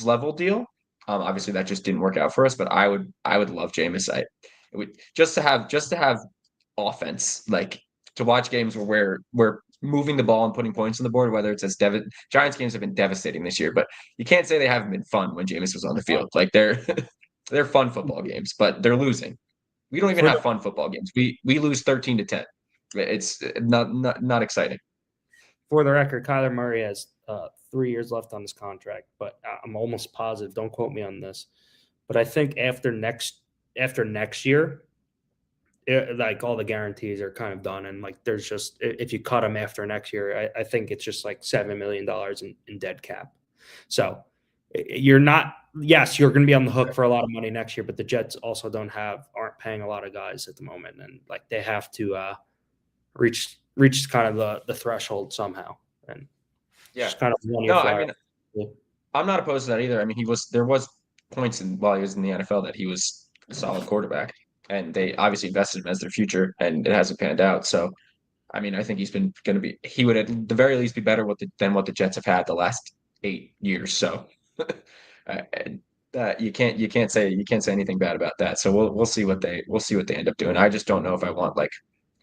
level deal. Obviously, that just didn't work out for us, but I would love Jameis. It would just to have offense, like to watch games where we're moving the ball and putting points on the board. Whether it's Giants games have been devastating this year, but you can't say they haven't been fun when Jameis was on the field. Like they're fun football games, but they're losing. We don't even have fun football games. We lose 13-10. It's not exciting. For the record, Kyler Murray has 3 years left on his contract, but I'm almost positive. Don't quote me on this, But I think after next year, like all the guarantees are kind of done, and like there's just if you cut them after next year, I think it's just like $7 million in dead cap. So you're not. Yes, you're going to be on the hook for a lot of money next year, but the Jets also aren't paying a lot of guys at the moment, and like they have to reach kind of the threshold somehow, and just kind of one year. No, I mean, I'm not opposed to that either. I mean, there was points while he was in the NFL that he was a solid quarterback, and they obviously invested him as their future, and it hasn't panned out. So, I mean, I think he would at the very least be better than what the Jets have had the last 8 years. So, you can't say anything bad about that. So we'll see what they end up doing. I just don't know if I want like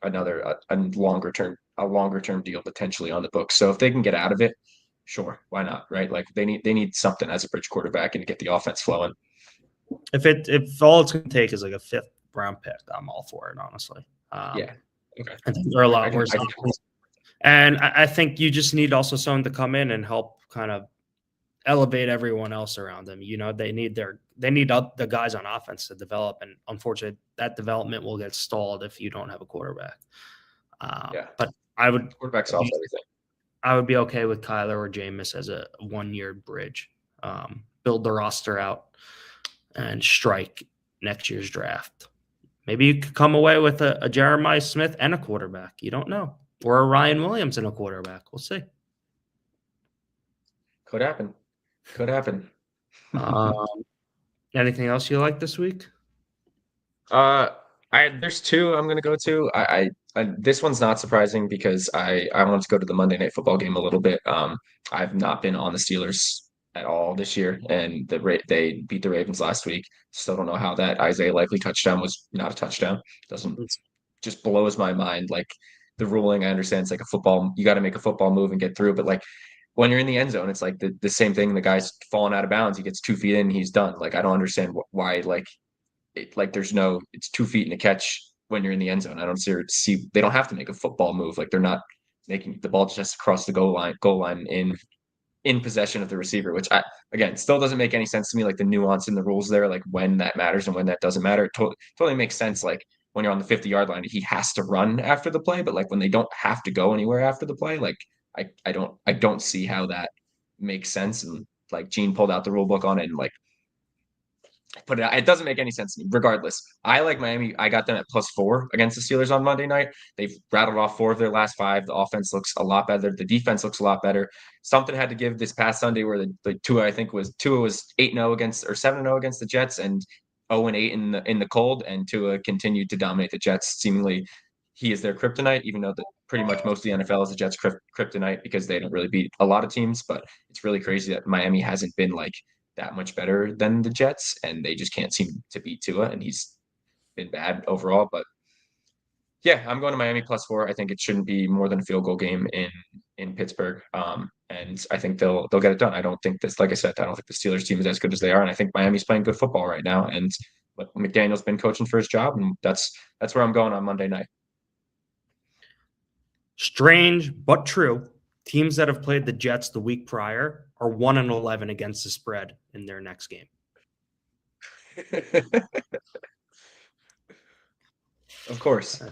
another a longer term deal potentially on the books. So if they can get out of it, sure, why not, right? Like they need something as a bridge quarterback and get the offense flowing. If all it's going to take is like a 5th round pick, I'm all for it, honestly. Yeah. Okay. I think there are a lot worse options. And I think you just need also someone to come in and help kind of elevate everyone else around them. You know, they need the guys on offense to develop, and unfortunately, that development will get stalled if you don't have a quarterback. But quarterback solves everything. I would be okay with Kyler or Jameis as a 1-year bridge. Build the roster out and strike next year's draft. Maybe you could come away with a Jeremiah Smith and a quarterback. You don't know. Or a Ryan Williams and a quarterback. We'll see. Could happen. Anything else you like this week? There's 2 I'm going to go to. This one's not surprising because I wanted to go to the Monday Night Football game a little bit. I've not been on the Steelers at all this year, and they beat the Ravens last week. Still don't know how that Isaiah Likely touchdown was not a touchdown. Just blows my mind. Like the ruling, I understand it's like a football. You got to make a football move and get through, but like when you're in the end zone, it's like the same thing. The guy's falling out of bounds. He gets 2 feet in, he's done. Like I don't understand why. It's 2 feet in a catch when you're in the end zone. I don't see they don't have to make a football move. Like they're not making the ball just across the goal line in possession of the receiver, which again still doesn't make any sense to me. Like the nuance in the rules there, like when that matters and when that doesn't matter. It totally makes sense. Like when you're on the 50-yard line, he has to run after the play, but like when they don't have to go anywhere after the play, like I don't see how that makes sense. And like Gene pulled out the rule book on it and like put it out. It doesn't make any sense to me. Regardless, I like Miami. I got them at +4 against the Steelers on Monday night. They've rattled off 4 of their last 5. The offense looks a lot better. The defense looks a lot better. Something had to give this past Sunday where the Tua was 8-0 against or 7-0 against the Jets and 0-8 in the cold, and Tua continued to dominate the Jets. Seemingly, he is their kryptonite, even though pretty much most of the NFL is the Jets' kryptonite because they don't really beat a lot of teams. But it's really crazy that Miami hasn't been like that much better than the Jets, and they just can't seem to beat Tua, and he's been bad overall. But yeah, I'm going to Miami +4. I think it shouldn't be more than a field goal game in Pittsburgh, and I think they'll get it done. I don't think like I said, I don't think the Steelers team is as good as they are, and I think Miami's playing good football right now. And McDaniel's been coaching for his job, and that's where I'm going on Monday night. Strange but true. Teams that have played the Jets the week prior are 1-11 against the spread in their next game. Of course.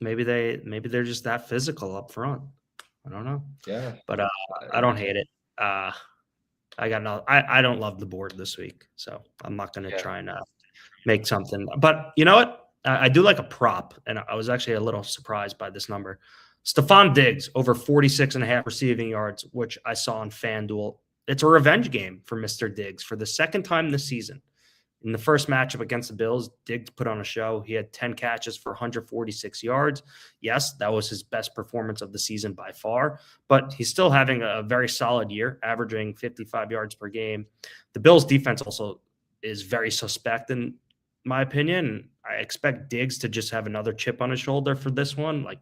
Maybe they're just that physical up front. I don't know. Yeah, but I don't hate it. I don't love the board this week, so I'm not going to try and make something. But you know what? I do like a prop, and I was actually a little surprised by this number. Stephon Diggs over 46.5 receiving yards, which I saw on FanDuel. It's a revenge game for Mr. Diggs for the second time this season. In the first matchup against the Bills, Diggs put on a show. He had 10 catches for 146 yards. Yes, that was his best performance of the season by far, but he's still having a very solid year, averaging 55 yards per game. The Bills' defense also is very suspect in my opinion. I expect Diggs to just have another chip on his shoulder for this one. Like,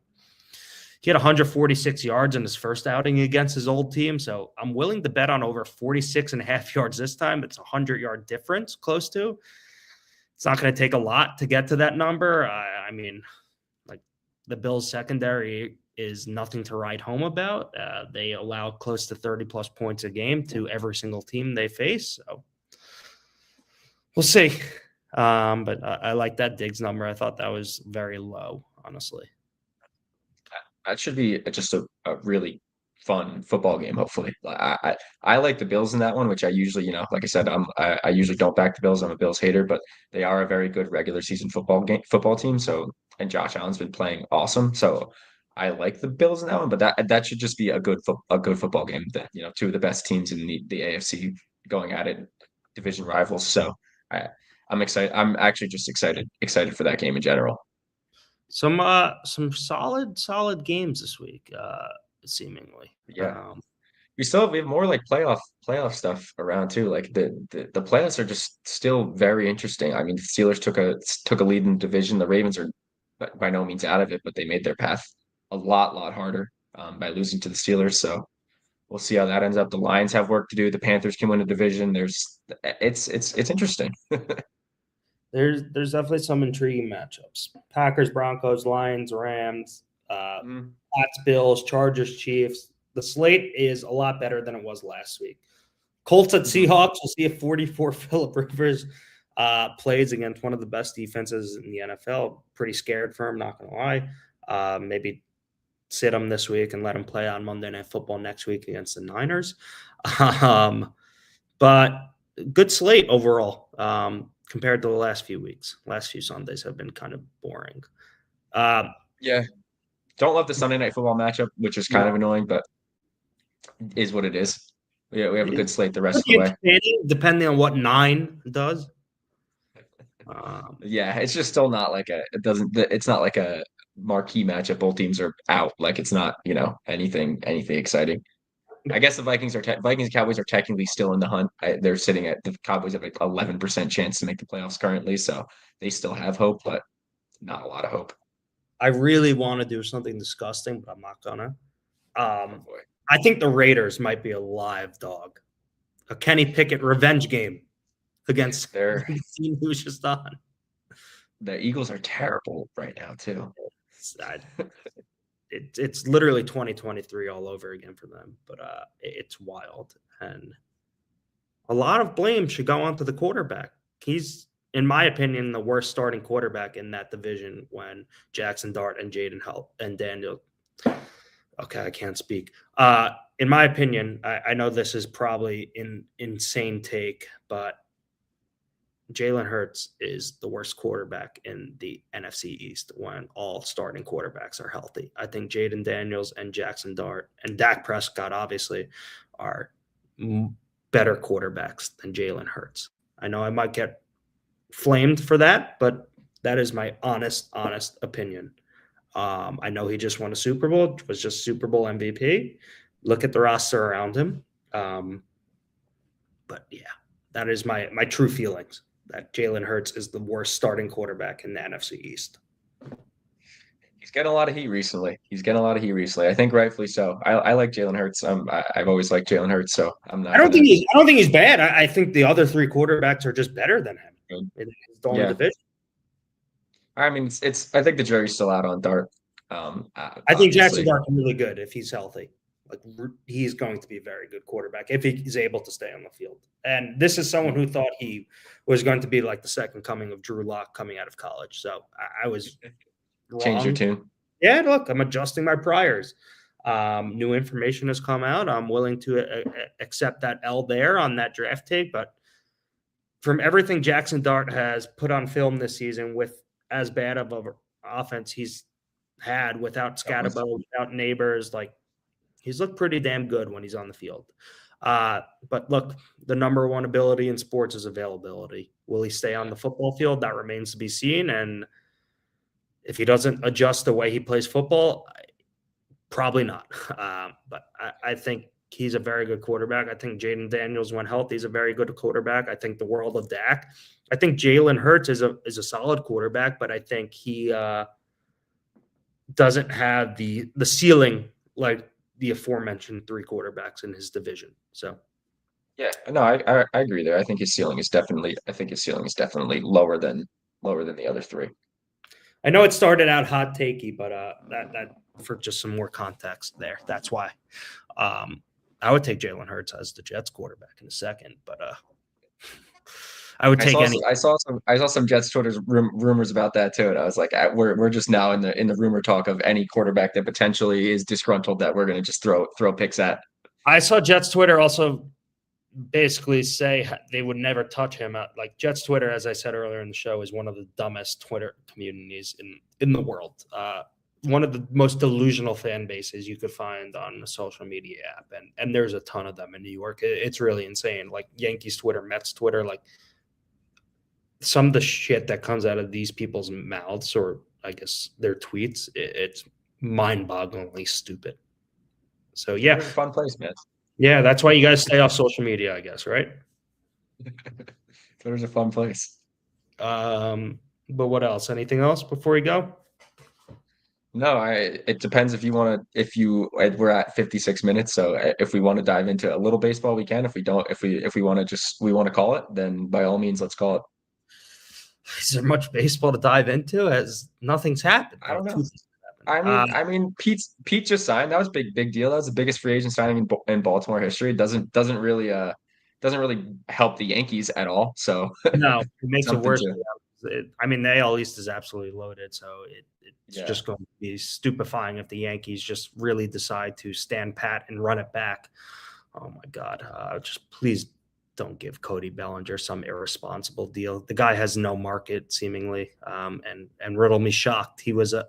he had 146 yards in his first outing against his old team. So I'm willing to bet on over 46.5 yards this time. It's a 100-yard difference, close to. It's not going to take a lot to get to that number. I mean, like the Bills secondary is nothing to write home about. They allow close to 30+ points a game to every single team they face. So we'll see. But I like that Diggs number. I thought that was very low, honestly. That should be just a really fun football game, hopefully. I like the Bills in that one, which I usually, like I said, I usually don't back the Bills. I'm a Bills hater, but they are a very good regular season football team. So, and Josh Allen's been playing awesome. So I like the Bills in that one, but that should just be a good football game. That, two of the best teams in the AFC going at it, division rivals. So I'm excited. I'm actually just excited for that game in general. Some solid games this week, seemingly. Yeah. We have more like playoff stuff around too. Like the playoffs are just still very interesting. I mean, the Steelers took a lead in the division. The Ravens are by no means out of it, but they made their path a lot harder by losing to the Steelers. So we'll see how that ends up. The Lions have work to do. The Panthers can win a division. It's interesting. There's definitely some intriguing matchups. Packers, Broncos, Lions, Rams, Pats, Bills, Chargers, Chiefs. The slate is a lot better than it was last week. Colts at Seahawks. We'll see if 44 Phillip Rivers plays against one of the best defenses in the NFL. Pretty scared for him, not going to lie. Maybe sit him this week and let him play on Monday Night Football next week against the Niners. But good slate overall compared to the last few weeks. Last few Sundays have been kind of boring. Yeah. Don't love the Sunday Night Football matchup, which is kind of annoying, but is what it is. Yeah, we have a good slate the rest of the way. Depending on what 9 does. Yeah, it's just still not like it's not like a marquee matchup. Both teams are out. Like it's not, anything exciting. I guess the Vikings and Cowboys are technically still in the hunt. They're sitting at the Cowboys have like 11% chance to make the playoffs currently, so they still have hope, but not a lot of hope. I really want to do something disgusting, but I'm not gonna. I think the Raiders might be a live dog. A Kenny Pickett revenge game against the team who's just on. The Eagles are terrible right now, too. It's literally 2023 all over again for them, but it's wild. And a lot of blame should go onto the quarterback. He's, in my opinion, the worst starting quarterback in that division when Jackson Dart and Jaden and Daniel. Okay, I can't speak. In my opinion, I know this is probably an insane take, but Jalen Hurts is the worst quarterback in the NFC East when all starting quarterbacks are healthy. I think Jaden Daniels and Jackson Dart and Dak Prescott obviously are better quarterbacks than Jalen Hurts. I know I might get flamed for that, but that is my honest opinion. I know he just won a Super Bowl, was just Super Bowl MVP. Look at the roster around him. But yeah, that is my true feelings, that Jalen Hurts is the worst starting quarterback in the NFC East. He's getting a lot of heat recently. I think rightfully so. I like Jalen Hurts. I've always liked Jalen Hurts, so I'm not. I don't think he's bad. I think the other 3 quarterbacks are just better than him in his own division. I mean, I think the jury's still out on Dart. I think Jackson Dart is really good if he's healthy. Like he's going to be a very good quarterback if he's able to stay on the field. And this is someone who thought he was going to be like the second coming of Drew Lock coming out of college. So I was wrong. Change your tune. Yeah, look, I'm adjusting my priors. New information has come out. I'm willing to accept that L there on that draft take. But from everything Jackson Dart has put on film this season with as bad of an offense he's had without Scatterbo, without Neighbors, like he's looked pretty damn good when he's on the field. But look, the number one ability in sports is availability. Will he stay on the football field? That remains to be seen. And if he doesn't adjust the way he plays football, probably not. But I think he's a very good quarterback. I think Jaden Daniels, when healthy, is a very good quarterback. I think the world of Dak. I think Jalen Hurts is a solid quarterback, but I think he doesn't have the ceiling like the aforementioned 3 quarterbacks in his division. So, yeah, no, I agree there. I think his ceiling is definitely lower than the other 3. I know it started out hot takey, but that for just some more context there. That's why I would take Jalen Hurts as the Jets quarterback in a second, but I would take any. I saw some Jets Twitter rumors about that too, and I was like, we're just now in the rumor talk of any quarterback that potentially is disgruntled that we're going to just throw picks at. I saw Jets Twitter also basically say they would never touch him. Like Jets Twitter, as I said earlier in the show, is one of the dumbest Twitter communities in the world. One of the most delusional fan bases you could find on a social media app, and there's a ton of them in New York. It's really insane. Like Yankees Twitter, Mets Twitter, like some of the shit that comes out of these people's mouths, or I guess their tweets, it's mind-bogglingly stupid. So yeah, it's a fun place, man. Yeah, that's why you guys stay off social media, I guess, right? Twitter's a fun place. But what else? Anything else before we go? No, it depends we're at 56 minutes. So if we want to dive into a little baseball, we can. If we don't, if we want to call it, then by all means, let's call it. Is there much baseball to dive into as nothing's happened? I don't know. I mean, Pete just signed. That was big deal. That was the biggest free agent signing in Baltimore history. It doesn't really help the Yankees at all. So no, it makes it worse. I mean, the AL East is absolutely loaded, so it's just going to be stupefying if the Yankees just really decide to stand pat and run it back. Oh my God! Just please don't give Cody Bellinger some irresponsible deal. The guy has no market seemingly, and riddle me shocked. He was a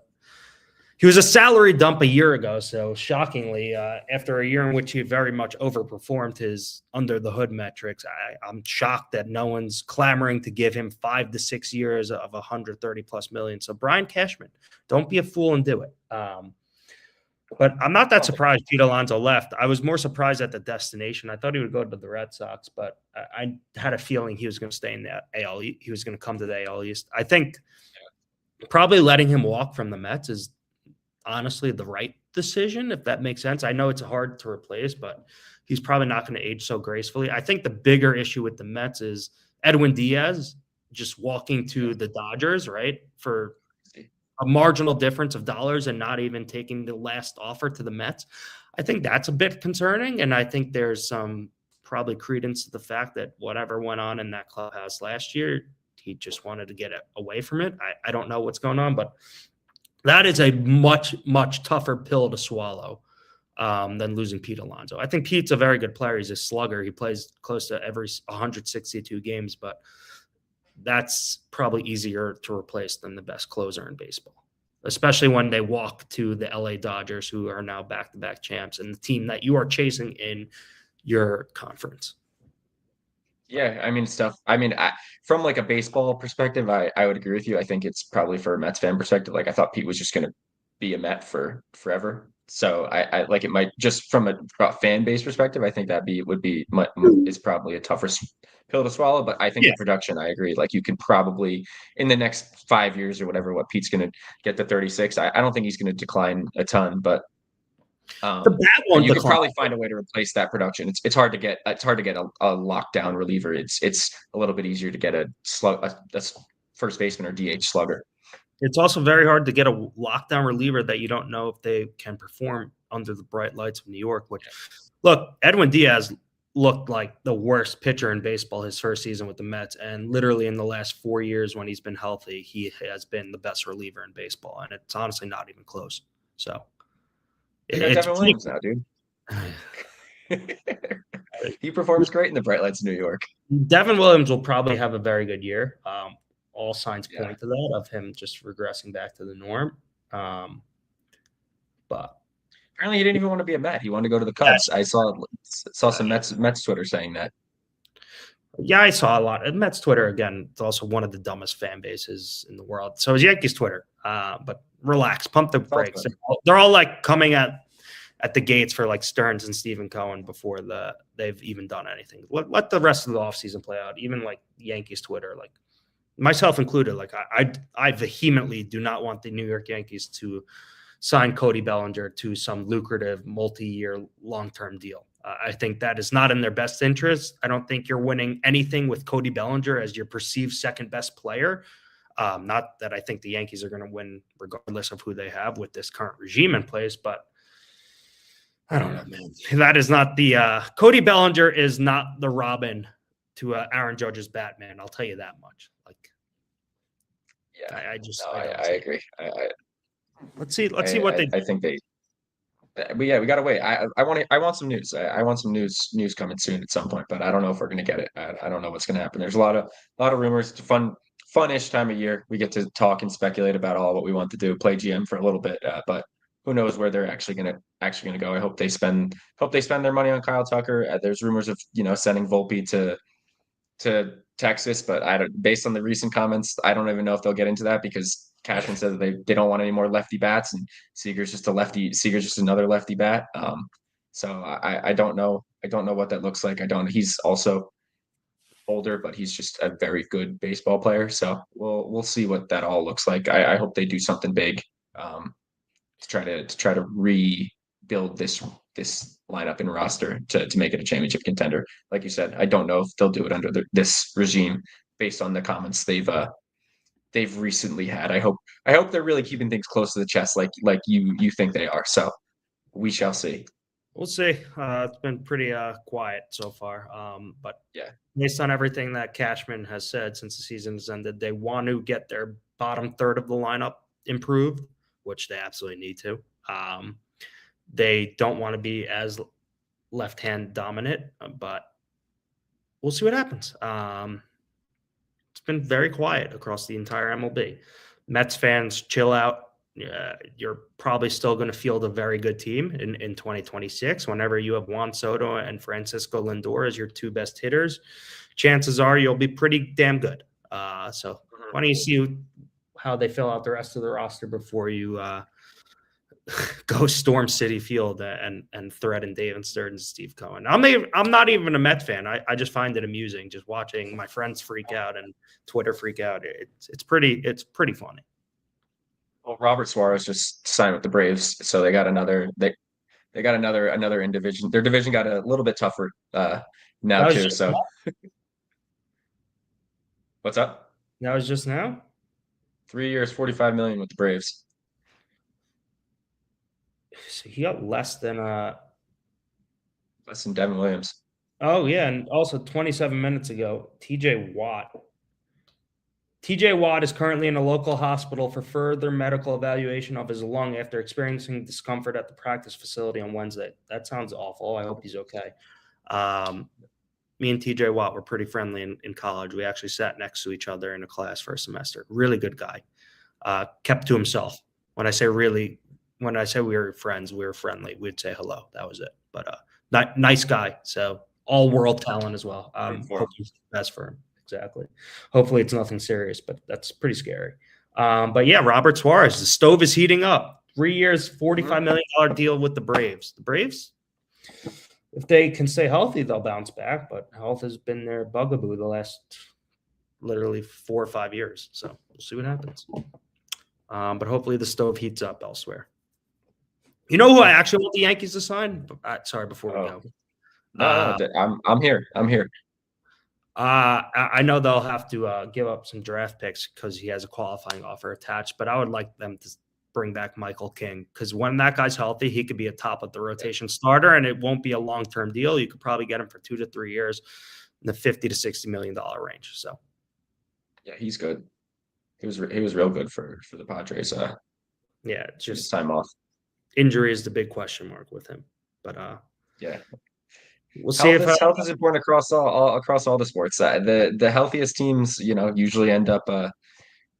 salary dump a year ago. So shockingly, after a year in which he very much overperformed his under the hood metrics, I'm shocked that no one's clamoring to give him 5 to 6 years of 130 plus million. So Brian Cashman, don't be a fool and do it. But I'm not that surprised Pete Alonso left. I was more surprised at the destination. I thought he would go to the Red Sox, but I had a feeling he was going to stay in the AL. He was going to come to the AL East. I think probably letting him walk from the Mets is honestly the right decision, if that makes sense. I know it's hard to replace, but he's probably not going to age so gracefully. I think the bigger issue with the Mets is Edwin Diaz just walking to the Dodgers, right, for a marginal difference of dollars and not even taking the last offer to the Mets. I think that's a bit concerning, and I think there's some probably credence to the fact that whatever went on in that clubhouse last year, he just wanted to get away from it. I don't know what's going on, but that is a much, much tougher pill to swallow than losing Pete Alonso. I think Pete's a very good player. He's a slugger. He plays close to every 162 games, but that's probably easier to replace than the best closer in baseball, especially when they walk to the LA Dodgers, who are now back-to-back champs, and the team that you are chasing in your conference. Yeah, I mean, from like a baseball perspective, I would agree with you. I think it's probably for a Mets fan perspective. Like I thought Pete was just going to be a Met for forever. So I like it might just from a fan base perspective. I think is probably a tougher pill to swallow. But I think the production, I agree. Like you could probably in the next 5 years or whatever, what Pete's going to get to 36. I don't think he's going to decline a ton, but. The bat won't you could probably find a way to replace that production. It's hard to get a lockdown reliever. It's a little bit easier to get a first baseman or DH slugger. It's also very hard to get a lockdown reliever that you don't know if they can perform under the bright lights of New York. Look, Edwin Diaz looked like the worst pitcher in baseball his first season with the Mets, and literally in the last 4 years when he's been healthy, he has been the best reliever in baseball, and it's honestly not even close. So. Devin Williams now, dude. He performs great in the bright lights of New York. Devin Williams will probably have a very good year. All signs point to that, of him just regressing back to the norm. But apparently he didn't even want to be a Met. He wanted to go to the Cubs. I saw some Mets Twitter saying that. Yeah, I saw a lot. And Mets Twitter, again, it's also one of the dumbest fan bases in the world. So is Yankees Twitter. But relax, pump the brakes. They're all like coming at the gates for like Stearns and Stephen Cohen before they've even done anything. Let the rest of the offseason play out. Even like Yankees Twitter, like myself included, like I vehemently do not want the New York Yankees to sign Cody Bellinger to some lucrative multi-year long-term deal. I think that is not in their best interest. I don't think you're winning anything with Cody Bellinger as your perceived second best player. Not that I think the Yankees are going to win regardless of who they have with this current regime in place, but I don't know, man. That is not the Cody Bellinger is not the Robin to Aaron Judge's Batman. I'll tell you that much. Like, Yeah, I agree. Let's see what they. I think they. But yeah, we gotta wait. I want some news. I want some news coming soon at some point, but I don't know if we're gonna get it. I don't know what's gonna happen. There's a lot of rumors. It's a fun-ish time of year. We get to talk and speculate about all what we want to do, play GM for a little bit, but who knows where they're actually gonna go. I hope they spend their money on Kyle Tucker. There's rumors of sending Volpe to Texas, but based on the recent comments, I don't even know if they'll get into that because Cashman said that they don't want any more lefty bats, and Seager's just another lefty bat. So I don't know. I don't know what that looks like. He's also older, but he's just a very good baseball player. So we'll see what that all looks like. I hope they do something big to try to rebuild this lineup and roster to make it a championship contender. Like you said, I don't know if they'll do it under this regime based on the comments they've recently had. I hope they're really keeping things close to the chest like you think they are. So we shall see. We'll see. It's been pretty quiet so far. But yeah, based on everything that Cashman has said since the season has ended, they want to get their bottom third of the lineup improved, which they absolutely need to. They don't want to be as left-hand dominant, but we'll see what happens. It's been very quiet across the entire MLB. Mets fans, chill out. You're probably still going to field a very good team in 2026. Whenever you have Juan Soto and Francisco Lindor as your two best hitters, chances are you'll be pretty damn good. So why don't you see how they fill out the rest of the roster before you go storm Citi Field and threaten David Stearns and Steve Cohen. I'm not even a Met fan. I just find it amusing just watching my friends freak out and Twitter freak out. It's pretty funny. Well, Robert Suarez just signed with the Braves, so they got another in division. Their division got a little bit tougher now too. So what's up? That was just now. 3 years, $45 million with the Braves. So he got less than Devin Williams. Oh yeah, and also 27 minutes ago, TJ Watt. TJ Watt is currently in a local hospital for further medical evaluation of his lung after experiencing discomfort at the practice facility on Wednesday. That sounds awful. I hope he's okay. Me and TJ Watt were pretty friendly in college. We actually sat next to each other in a class for a semester. Really good guy. Kept to himself. When I say we were friends, we were friendly. We'd say hello. That was it. But nice guy. So all world talent as well. Hope he's the best for him. Exactly. Hopefully it's nothing serious, but that's pretty scary. But yeah, Robert Suarez, the stove is heating up. 3 years, $45 million deal with the Braves. The Braves, if they can stay healthy, they'll bounce back. But health has been their bugaboo the last literally 4 or 5 years. So we'll see what happens. But hopefully the stove heats up elsewhere. You know who I actually want the Yankees to sign? Sorry, before we go. No, I'm here. I know they'll have to give up some draft picks because he has a qualifying offer attached, but I would like them to bring back Michael King because when that guy's healthy, he could be a top of the rotation starter, and it won't be a long-term deal. You could probably get him for 2 to 3 years in the $50 to $60 million range. So, yeah, he's good. He was real good for the Padres. Yeah, just time off. Injury is the big question mark with him, but yeah. We'll see if health is important across all the sports. The healthiest teams, usually end up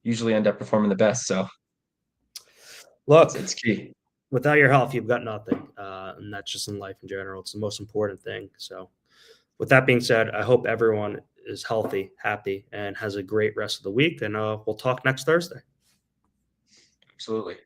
performing the best. So, look, it's key. Without your health, you've got nothing, and that's just in life in general. It's the most important thing. So, with that being said, I hope everyone is healthy, happy, and has a great rest of the week. And we'll talk next Thursday. Absolutely.